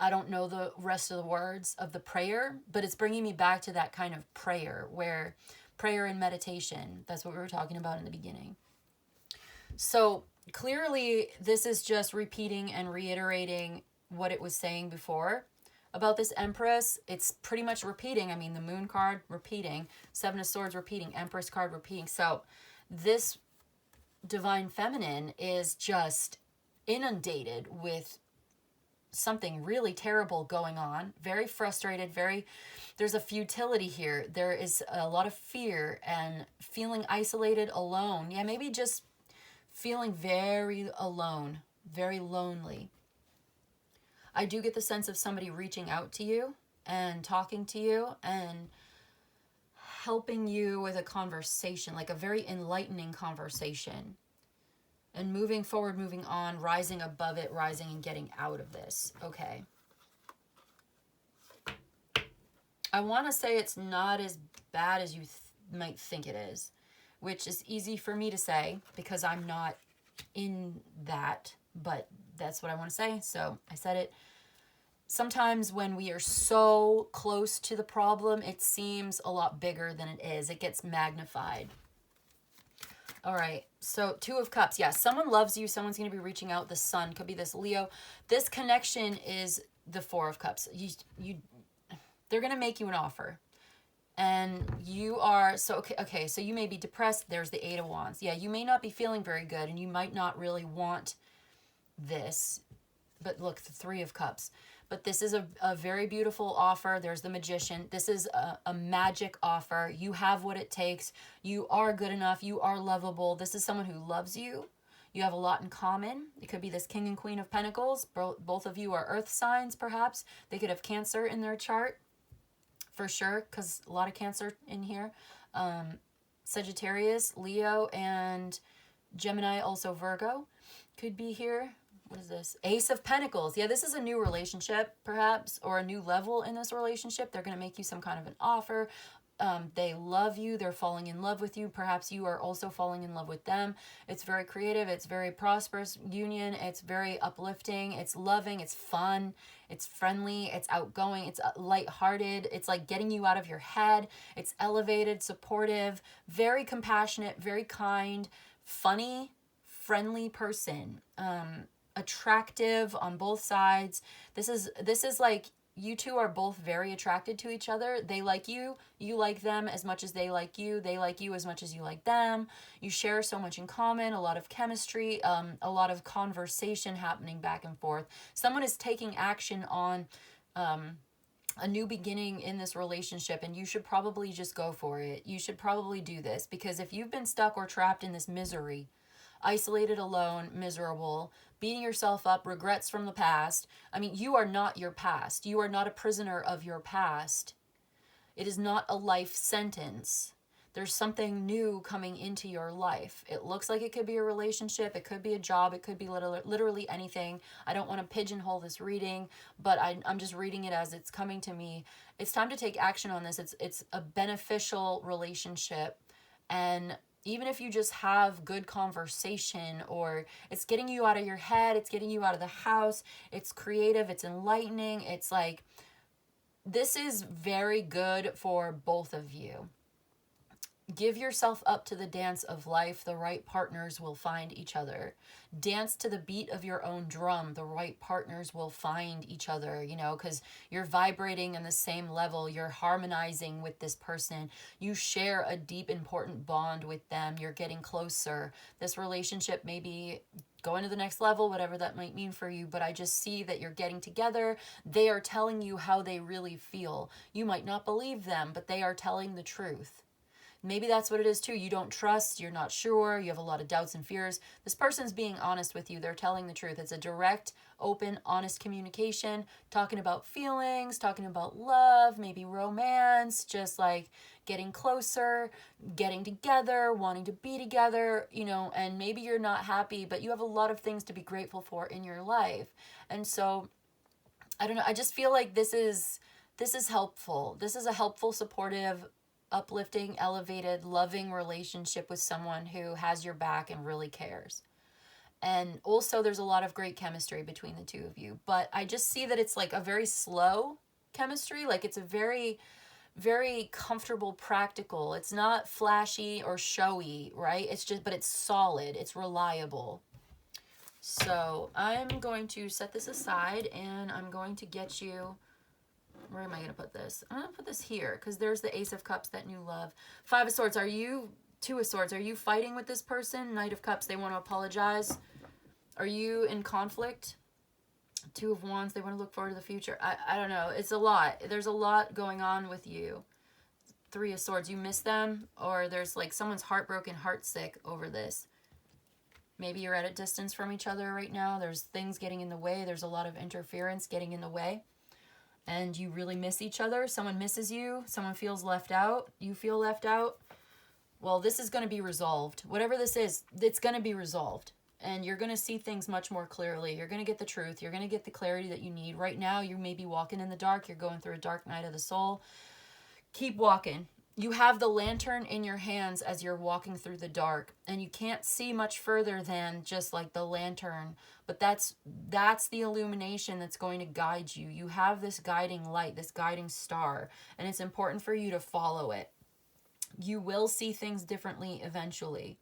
I don't know the rest of the words of the prayer, but it's bringing me back to that kind of prayer where prayer and meditation, that's what we were talking about in the beginning. So clearly this is just repeating and reiterating what it was saying before about this Empress. It's pretty much repeating. I mean, the Moon card repeating, Seven of Swords repeating, Empress card repeating. So this Divine Feminine is just inundated with something really terrible going on, very frustrated, there's a futility here. There is a lot of fear and feeling isolated, alone. Yeah, maybe just feeling very alone, very lonely. I do get the sense of somebody reaching out to you and talking to you and helping you with a conversation, like a very enlightening conversation. And moving forward, moving on, rising above it, rising and getting out of this. Okay. I want to say it's not as bad as you might think it is, which is easy for me to say because I'm not in that, but that's what I want to say. So I said it. Sometimes when we are so close to the problem, it seems a lot bigger than it is. It gets magnified. All right, so Two of Cups. Yeah, someone loves you. Someone's going to be reaching out. The Sun could be this Leo. This connection is the Four of Cups. They're going to make you an offer. And you are, so okay, so you may be depressed. There's the Eight of Wands. Yeah, you may not be feeling very good, and you might not really want this. But look, the Three of Cups. But this is a very beautiful offer. There's the Magician. This is a magic offer. You have what it takes. You are good enough. You are lovable. This is someone who loves you. You have a lot in common. It could be this King and Queen of Pentacles. Both of you are earth signs, perhaps. They could have Cancer in their chart, for sure, because a lot of Cancer in here. Sagittarius, Leo, and Gemini, also Virgo, could be here. What is this? Ace of Pentacles. Yeah, this is a new relationship, perhaps, or a new level in this relationship. They're going to make you some kind of an offer. They love you. They're falling in love with you. Perhaps you are also falling in love with them. It's very creative. It's very prosperous union. It's very uplifting. It's loving. It's fun. It's friendly. It's outgoing. It's lighthearted. It's like getting you out of your head. It's elevated, supportive, very compassionate, very kind, funny, friendly person. attractive on both sides. This is like, you two are both very attracted to each other. They like you like them as much as they like you as much as you like them. You share so much in common, a lot of chemistry, a lot of conversation happening back and forth. Someone is taking action on a new beginning in this relationship, and you should probably just go for it. You should probably do this, because if you've been stuck or trapped in this misery, isolated, alone, miserable, beating yourself up, regrets from the past. I mean, you are not your past. You are not a prisoner of your past. It is not a life sentence. There's something new coming into your life. It looks like it could be a relationship. It could be a job. It could be literally anything. I don't want to pigeonhole this reading, but I'm just reading it as it's coming to me. It's time to take action on this. It's a beneficial relationship. And even if you just have good conversation, or it's getting you out of your head, it's getting you out of the house, it's creative, it's enlightening, it's like, this is very good for both of you. Give yourself up to the dance of life. The right partners will find each other. Dance to the beat of your own drum. The right partners will find each other, you know, because you're vibrating on the same level. You're harmonizing with this person. You share a deep, important bond with them. You're getting closer. This relationship may be going to the next level, whatever that might mean for you, but I just see that you're getting together. They are telling you how they really feel. You might not believe them, but they are telling the truth. Maybe that's what it is too. You don't trust, you're not sure, you have a lot of doubts and fears. This person's being honest with you. They're telling the truth. It's a direct, open, honest communication, talking about feelings, talking about love, maybe romance, just like getting closer, getting together, wanting to be together, you know, and maybe you're not happy, but you have a lot of things to be grateful for in your life. And so, I don't know, I just feel like this is helpful. This is a helpful, supportive, uplifting, elevated, loving relationship with someone who has your back and really cares. And also there's a lot of great chemistry between the two of you, but I just see that it's like a very slow chemistry. Like, it's a very, very comfortable, practical. It's not flashy or showy, right? It's just, but it's solid, it's reliable. So I'm going to set this aside, and I'm going to get you, where am I going to put this? I'm going to put this here, because there's the Ace of Cups, that new love. Five of Swords, Two of Swords, are you fighting with this person? Knight of Cups, they want to apologize. Are you in conflict? Two of Wands, they want to look forward to the future. I don't know. It's a lot. There's a lot going on with you. Three of Swords, you miss them, or there's like someone's heartbroken, heartsick over this. Maybe you're at a distance from each other right now. There's things getting in the way. There's a lot of interference getting in the way. And you really miss each other. Someone misses you. Someone feels left out. You feel left out. Well, this is going to be resolved. Whatever this is, it's going to be resolved. And you're going to see things much more clearly. You're going to get the truth. You're going to get the clarity that you need. Right now, you may be walking in the dark. You're going through a dark night of the soul. Keep walking. You have the lantern in your hands as you're walking through the dark, and you can't see much further than just like the lantern, but that's the illumination that's going to guide you. You have this guiding light, this guiding star, and it's important for you to follow it. You will see things differently eventually.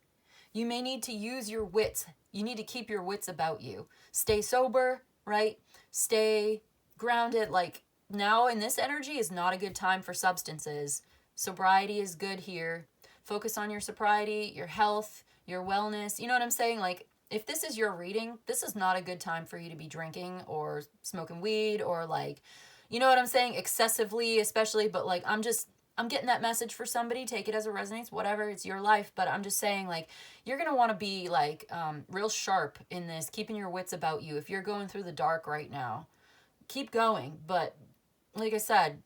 You may need to use your wits. You need to keep your wits about you. Stay sober, right? Stay grounded. Like, now in this energy is not a good time for substances. Sobriety is good here. Focus on your sobriety, your health, your wellness. You know what I'm saying? Like, if this is your reading, this is not a good time for you to be drinking or smoking weed or like, you know what I'm saying? Excessively, especially, but like, I'm getting that message for somebody. Take it as it resonates, whatever, it's your life. But I'm just saying, like, you're going to want to be like real sharp in this, keeping your wits about you. If you're going through the dark right now, keep going. But like I said,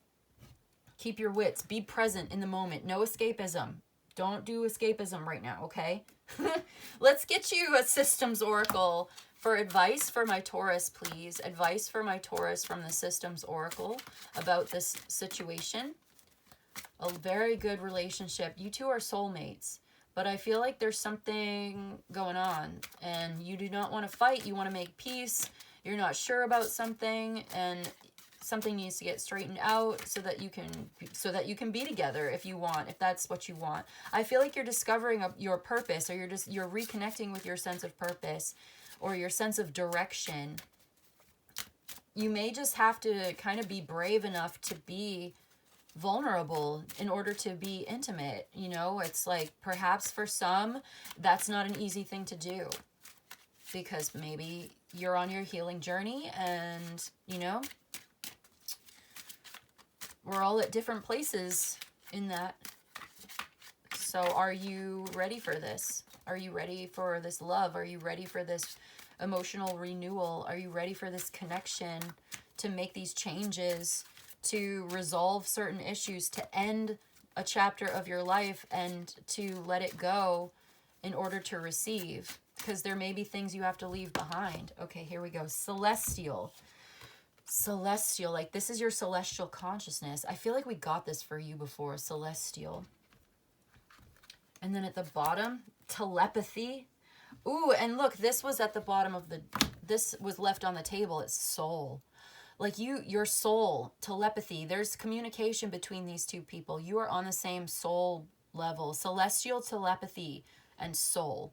keep your wits. Be present in the moment. No escapism. Don't do escapism right now, okay? Let's get you a systems oracle for advice for my Taurus, please. Advice for my Taurus from the systems oracle about this situation. A very good relationship. You two are soulmates, but I feel like there's something going on, and you do not want to fight. You want to make peace. You're not sure about something, and something needs to get straightened out so that you can be together if you want, if that's what you want. I feel like you're discovering your purpose, or you're reconnecting with your sense of purpose, or your sense of direction, you may just have to kind of be brave enough to be vulnerable in order to be intimate. You know, it's like perhaps for some, that's not an easy thing to do because maybe you're on your healing journey and, you know, we're all at different places in that. So are you ready for this? Are you ready for this love? Are you ready for this emotional renewal? Are you ready for this connection, to make these changes, to resolve certain issues, to end a chapter of your life and to let it go in order to receive? Because there may be things you have to leave behind. Okay, here we go. Celestial. Celestial, like this is your celestial consciousness. I feel like we got this for you before, celestial. And then at the bottom, telepathy. Ooh, and look, this was at the bottom of this was left on the table. It's soul. Like your soul, telepathy. There's communication between these two people. You are on the same soul level. Celestial, telepathy, and soul.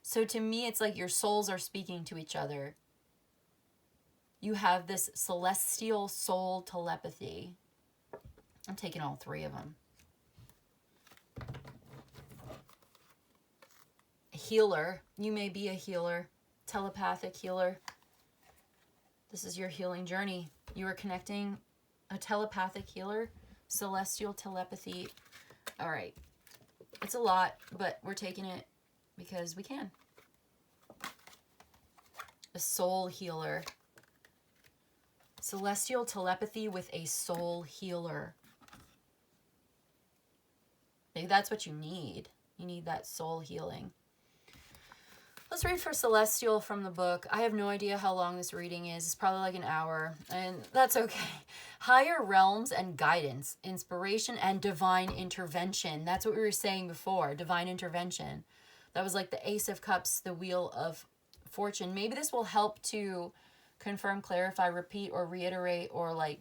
So to me, it's like your souls are speaking to each other. You have this celestial soul telepathy. I'm taking all three of them. Healer. You may be a healer. Telepathic healer. This is your healing journey. You are connecting a telepathic healer. Celestial telepathy. All right. It's a lot, but we're taking it because we can. A soul healer. Celestial telepathy with a soul healer. Maybe that's what you need. You need that soul healing. Let's read for Celestial from the book. I have no idea how long this reading is. It's probably like an hour, and that's okay. Higher realms and guidance, inspiration and divine intervention. That's what we were saying before, divine intervention. That was like the Ace of Cups, the Wheel of Fortune. Maybe this will help to confirm, clarify, repeat, or reiterate, or like,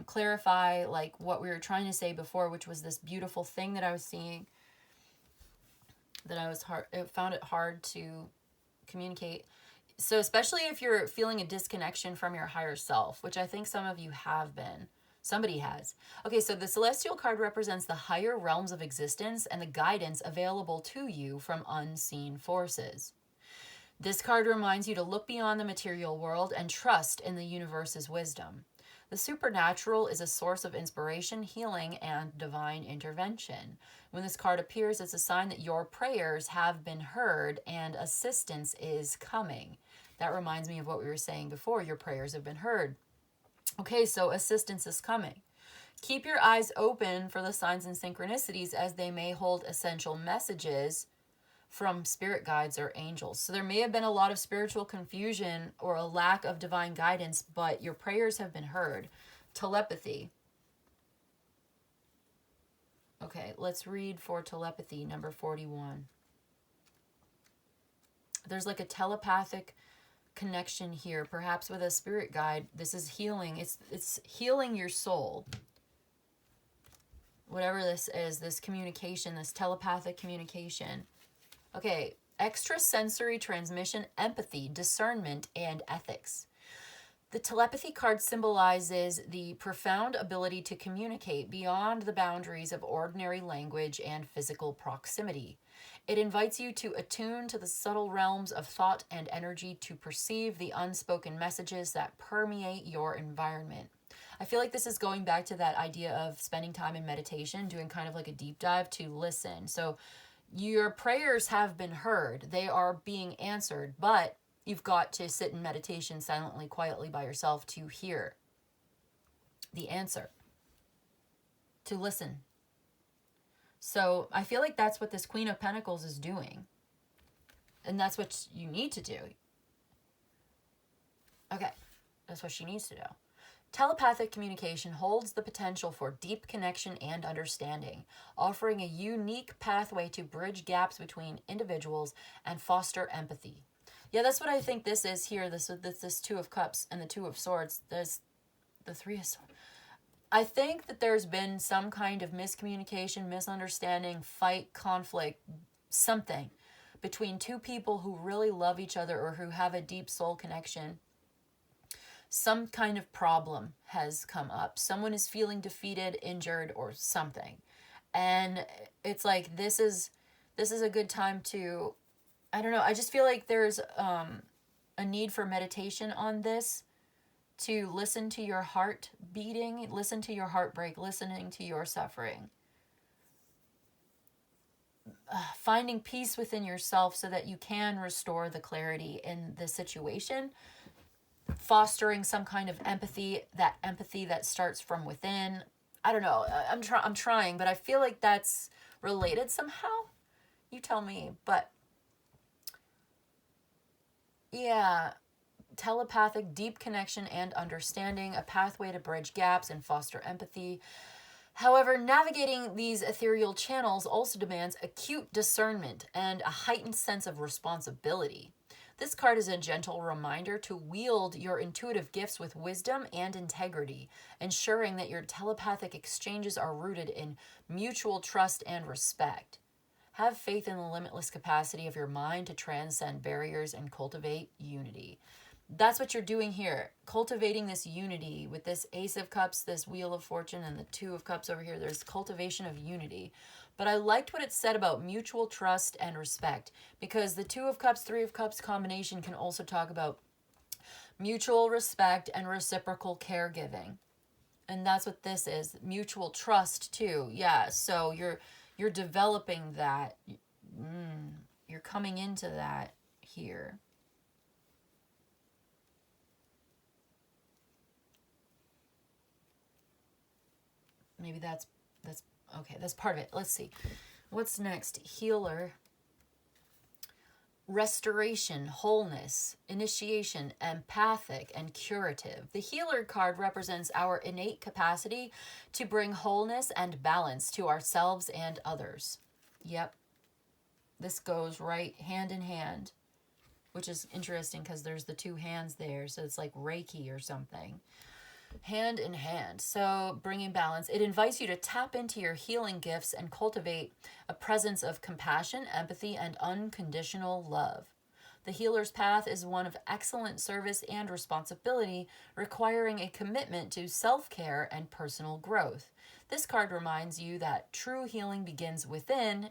clarify like what we were trying to say before, which was this beautiful thing that I was seeing. That I found it hard to communicate. So especially if you're feeling a disconnection from your higher self, which I think some of you have been. Somebody has. Okay, so the Celestial card represents the higher realms of existence and the guidance available to you from unseen forces. This card reminds you to look beyond the material world and trust in the universe's wisdom. The supernatural is a source of inspiration, healing, and divine intervention. When this card appears, it's a sign that your prayers have been heard and assistance is coming. That reminds me of what we were saying before. Your prayers have been heard. Okay, so assistance is coming. Keep your eyes open for the signs and synchronicities as they may hold essential messages from spirit guides or angels. So there may have been a lot of spiritual confusion or a lack of divine guidance, but your prayers have been heard. Telepathy. Okay, let's read for telepathy, number 41. There's like a telepathic connection here, perhaps with a spirit guide. This is healing. It's healing your soul. Whatever this is, this communication, this telepathic communication. Okay, extrasensory transmission, empathy, discernment, and ethics. The telepathy card symbolizes the profound ability to communicate beyond the boundaries of ordinary language and physical proximity. It invites you to attune to the subtle realms of thought and energy to perceive the unspoken messages that permeate your environment. I feel like this is going back to that idea of spending time in meditation, doing kind of like a deep dive to listen. So your prayers have been heard. They are being answered, but you've got to sit in meditation silently, quietly by yourself to hear the answer, to listen. So I feel like that's what this Queen of Pentacles is doing. And that's what you need to do. Okay, that's what she needs to do. Telepathic communication holds the potential for deep connection and understanding, offering a unique pathway to bridge gaps between individuals and foster empathy. Yeah, that's what I think this is here. This Two of Cups and the Two of Swords. There's the Three of Swords. I think that there's been some kind of miscommunication, misunderstanding, fight, conflict, something between two people who really love each other or who have a deep soul connection, some kind of problem has come up. Someone is feeling defeated, injured, or something. And it's like, this is a good time to, I don't know, I just feel like there's a need for meditation on this, to listen to your heart beating, listen to your heartbreak, listening to your suffering. Finding peace within yourself so that you can restore the clarity in the situation. Fostering some kind of empathy that starts from within. I don't know. I'm trying, but I feel like that's related somehow. You tell me. But yeah, telepathic, deep connection and understanding, a pathway to bridge gaps and foster empathy. However, navigating these ethereal channels also demands acute discernment and a heightened sense of responsibility. This card is a gentle reminder to wield your intuitive gifts with wisdom and integrity, ensuring that your telepathic exchanges are rooted in mutual trust and respect. Have faith in the limitless capacity of your mind to transcend barriers and cultivate unity. That's what you're doing here, cultivating this unity with this Ace of Cups, this Wheel of Fortune, and the Two of Cups over here. There's cultivation of unity. But I liked what it said about mutual trust and respect, because the Two of Cups, Three of Cups combination can also talk about mutual respect and reciprocal caregiving. And that's what this is, mutual trust too. Yeah, so you're developing that. You're coming into that here. Maybe that's okay, that's part of it. Let's see. What's next? Healer. Restoration, wholeness, initiation, empathic, and curative. The healer card represents our innate capacity to bring wholeness and balance to ourselves and others. Yep. This goes right hand in hand, which is interesting because there's the two hands there. So it's like Reiki or something. Hand in hand. So bringing balance. It invites you to tap into your healing gifts and cultivate a presence of compassion, empathy, and unconditional love. The healer's path is one of excellent service and responsibility, requiring a commitment to self-care and personal growth. This card reminds you that true healing begins within,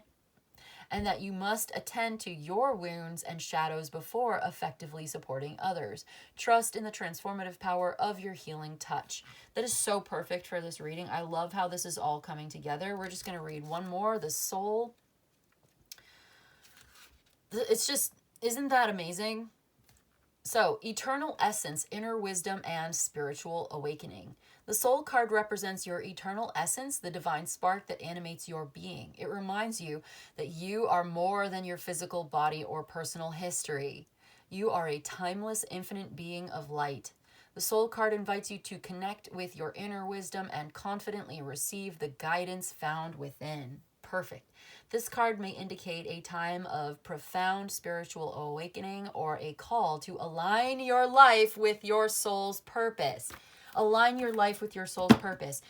and that you must attend to your wounds and shadows before effectively supporting others. Trust in the transformative power of your healing touch. That is so perfect for this reading. I love how this is all coming together. We're just going to read one more, the soul. It's just, isn't that amazing? So, eternal essence, inner wisdom, and spiritual awakening. The soul card represents your eternal essence, the divine spark that animates your being. It reminds you that you are more than your physical body or personal history. You are a timeless, infinite being of light. The soul card invites you to connect with your inner wisdom and confidently receive the guidance found within. Perfect. This card may indicate a time of profound spiritual awakening or a call to align your life with your soul's purpose. Align your life with your soul's purpose.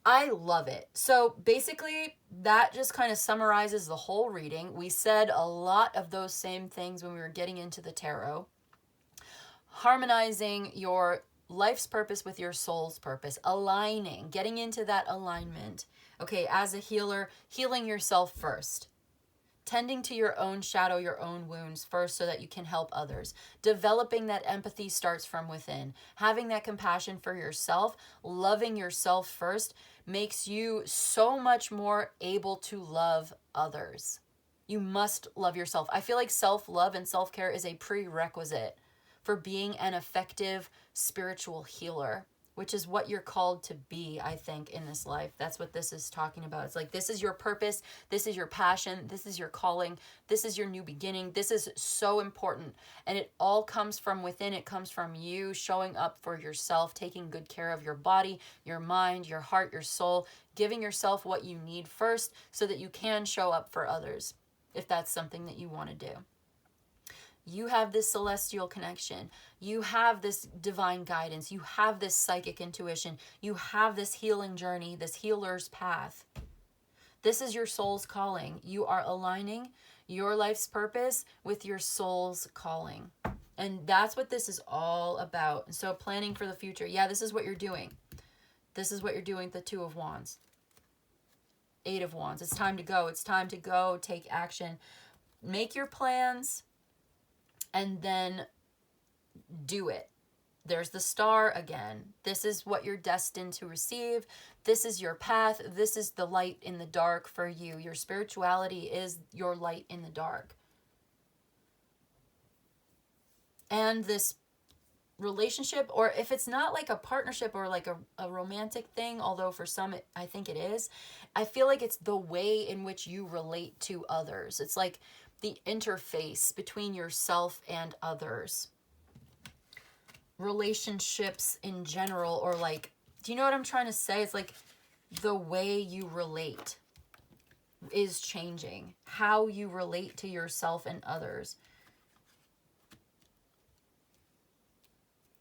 I love it. So basically, that just kind of summarizes the whole reading. We said a lot of those same things when we were getting into the tarot. Harmonizing your life's purpose with your soul's purpose. Aligning, getting into that alignment. Okay, as a healer, healing yourself first. Tending to your own shadow, your own wounds first so that you can help others. Developing that empathy starts from within. Having that compassion for yourself, loving yourself first, makes you so much more able to love others. You must love yourself. I feel like self-love and self-care is a prerequisite for being an effective spiritual healer, which is what you're called to be, I think, in this life. That's what this is talking about. It's like, this is your purpose. This is your passion. This is your calling. This is your new beginning. This is so important. And it all comes from within. It comes from you showing up for yourself, taking good care of your body, your mind, your heart, your soul, giving yourself what you need first so that you can show up for others, if that's something that you want to do. You have this celestial connection. You have this divine guidance. You have this psychic intuition. You have this healing journey, this healer's path. This is your soul's calling. You are aligning your life's purpose with your soul's calling. And that's what this is all about. So planning for the future. Yeah, this is what you're doing. This is what you're doing with the Two of Wands. Eight of Wands. It's time to go. It's time to go. Take action. Make your plans and then do it. There's the Star again. This is what you're destined to receive. This is your path. This is the light in the dark for you. Your spirituality is your light in the dark. And this relationship, or if it's not like a partnership or like a romantic thing, although for some I think it is, I feel like it's the way in which you relate to others. It's like the interface between yourself and others. Relationships in general, or like, do you know what I'm trying to say? It's like the way you relate is changing. How you relate to yourself and others.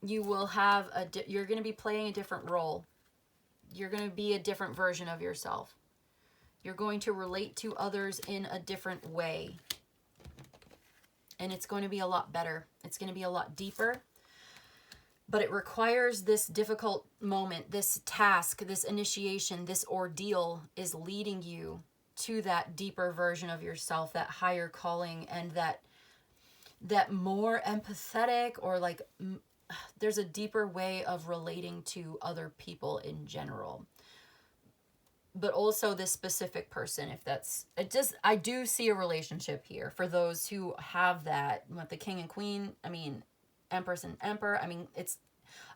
You will have you're going to be playing a different role. You're going to be a different version of yourself. You're going to relate to others in a different way. And it's going to be a lot better. It's going to be a lot deeper. But it requires this difficult moment, this task, this initiation, this ordeal is leading you to that deeper version of yourself, that higher calling, and that more empathetic, or like there's a deeper way of relating to other people in general. But also this specific person, if that's, I do see a relationship here for those who have that, with the King and Queen, I mean, Empress and Emperor. I mean, it's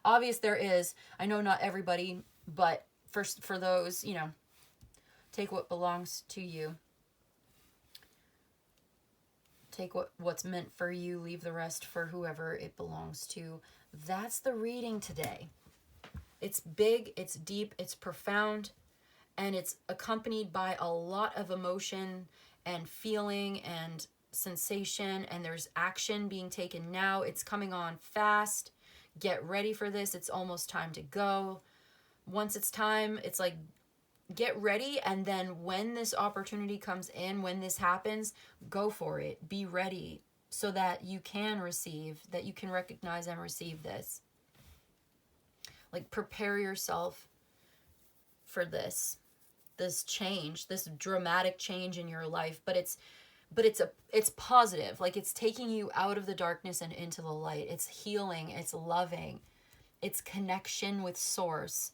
obvious there is. I know not everybody, but for those, you know, take what belongs to you. Take what's meant for you, leave the rest for whoever it belongs to. That's the reading today. It's big, it's deep, it's profound, and it's accompanied by a lot of emotion and feeling and sensation, and there's action being taken now. It's coming on fast. Get ready for this. It's almost time to go. Once it's time, it's like, get ready, and then when this opportunity comes in, when this happens, go for it. Be ready so that you can receive, that you can recognize and receive this. Like, prepare yourself for this change, this dramatic change in your life, but it's positive. Like, it's taking you out of the darkness and into the light. It's healing, it's loving, it's connection with source.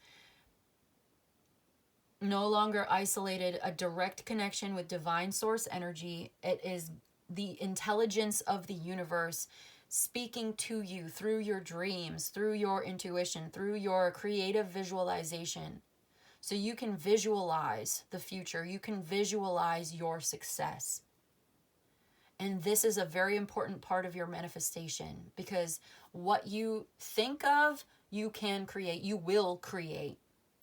No longer isolated, a direct connection with divine source energy. It is the intelligence of the universe speaking to you through your dreams, through your intuition, through your creative visualization. So you can visualize the future. You can visualize your success. And this is a very important part of your manifestation, because what you think of, you can create. You will create.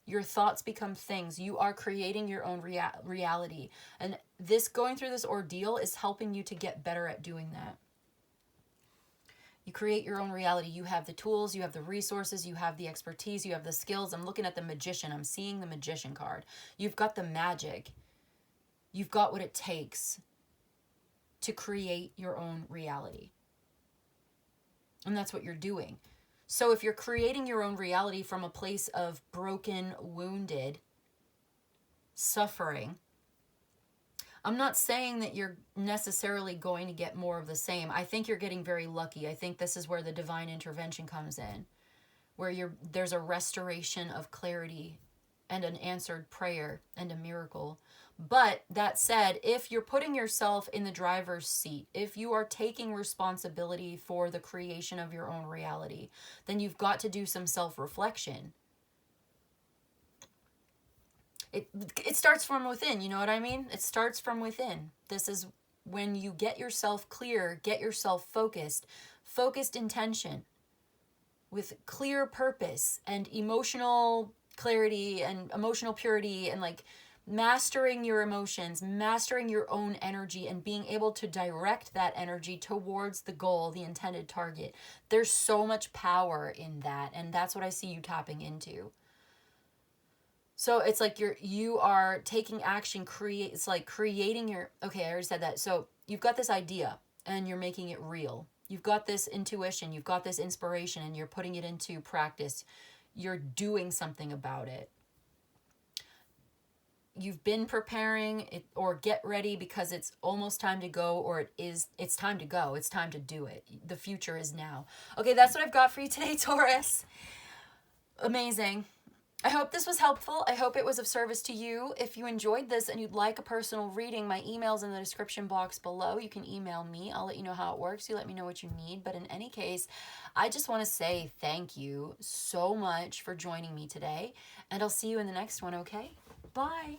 Your thoughts become things. You are creating your own reality. And this, going through this ordeal, is helping you to get better at doing that. You create your own reality. You have the tools, you have the resources, you have the expertise, you have the skills. I'm looking at the Magician. I'm seeing the Magician card. You've got the magic. You've got what it takes to create your own reality. And that's what you're doing. So if you're creating your own reality from a place of broken, wounded, suffering, I'm not saying that you're necessarily going to get more of the same. I think you're getting very lucky. I think this is where the divine intervention comes in, where there's a restoration of clarity and an answered prayer and a miracle. But that said, if you're putting yourself in the driver's seat, if you are taking responsibility for the creation of your own reality, then you've got to do some self-reflection. It starts from within, you know what I mean? It starts from within. This is when you get yourself clear, get yourself focused intention with clear purpose and emotional clarity and emotional purity, and like mastering your emotions, mastering your own energy, and being able to direct that energy towards the goal, the intended target. There's so much power in that, and that's what I see you tapping into. So it's like you are taking action, it's like creating your, okay, I already said that. So you've got this idea and you're making it real. You've got this intuition, you've got this inspiration, and you're putting it into practice. You're doing something about it. You've been preparing it, or get ready because it's almost time to go, or it's time to go. It's time to do it. The future is now. Okay, that's what I've got for you today, Taurus. Amazing. I hope this was helpful. I hope it was of service to you. If you enjoyed this and you'd like a personal reading, my email's in the description box below. You can email me. I'll let you know how it works. You let me know what you need. But in any case, I just want to say thank you so much for joining me today. And I'll see you in the next one, okay? Bye.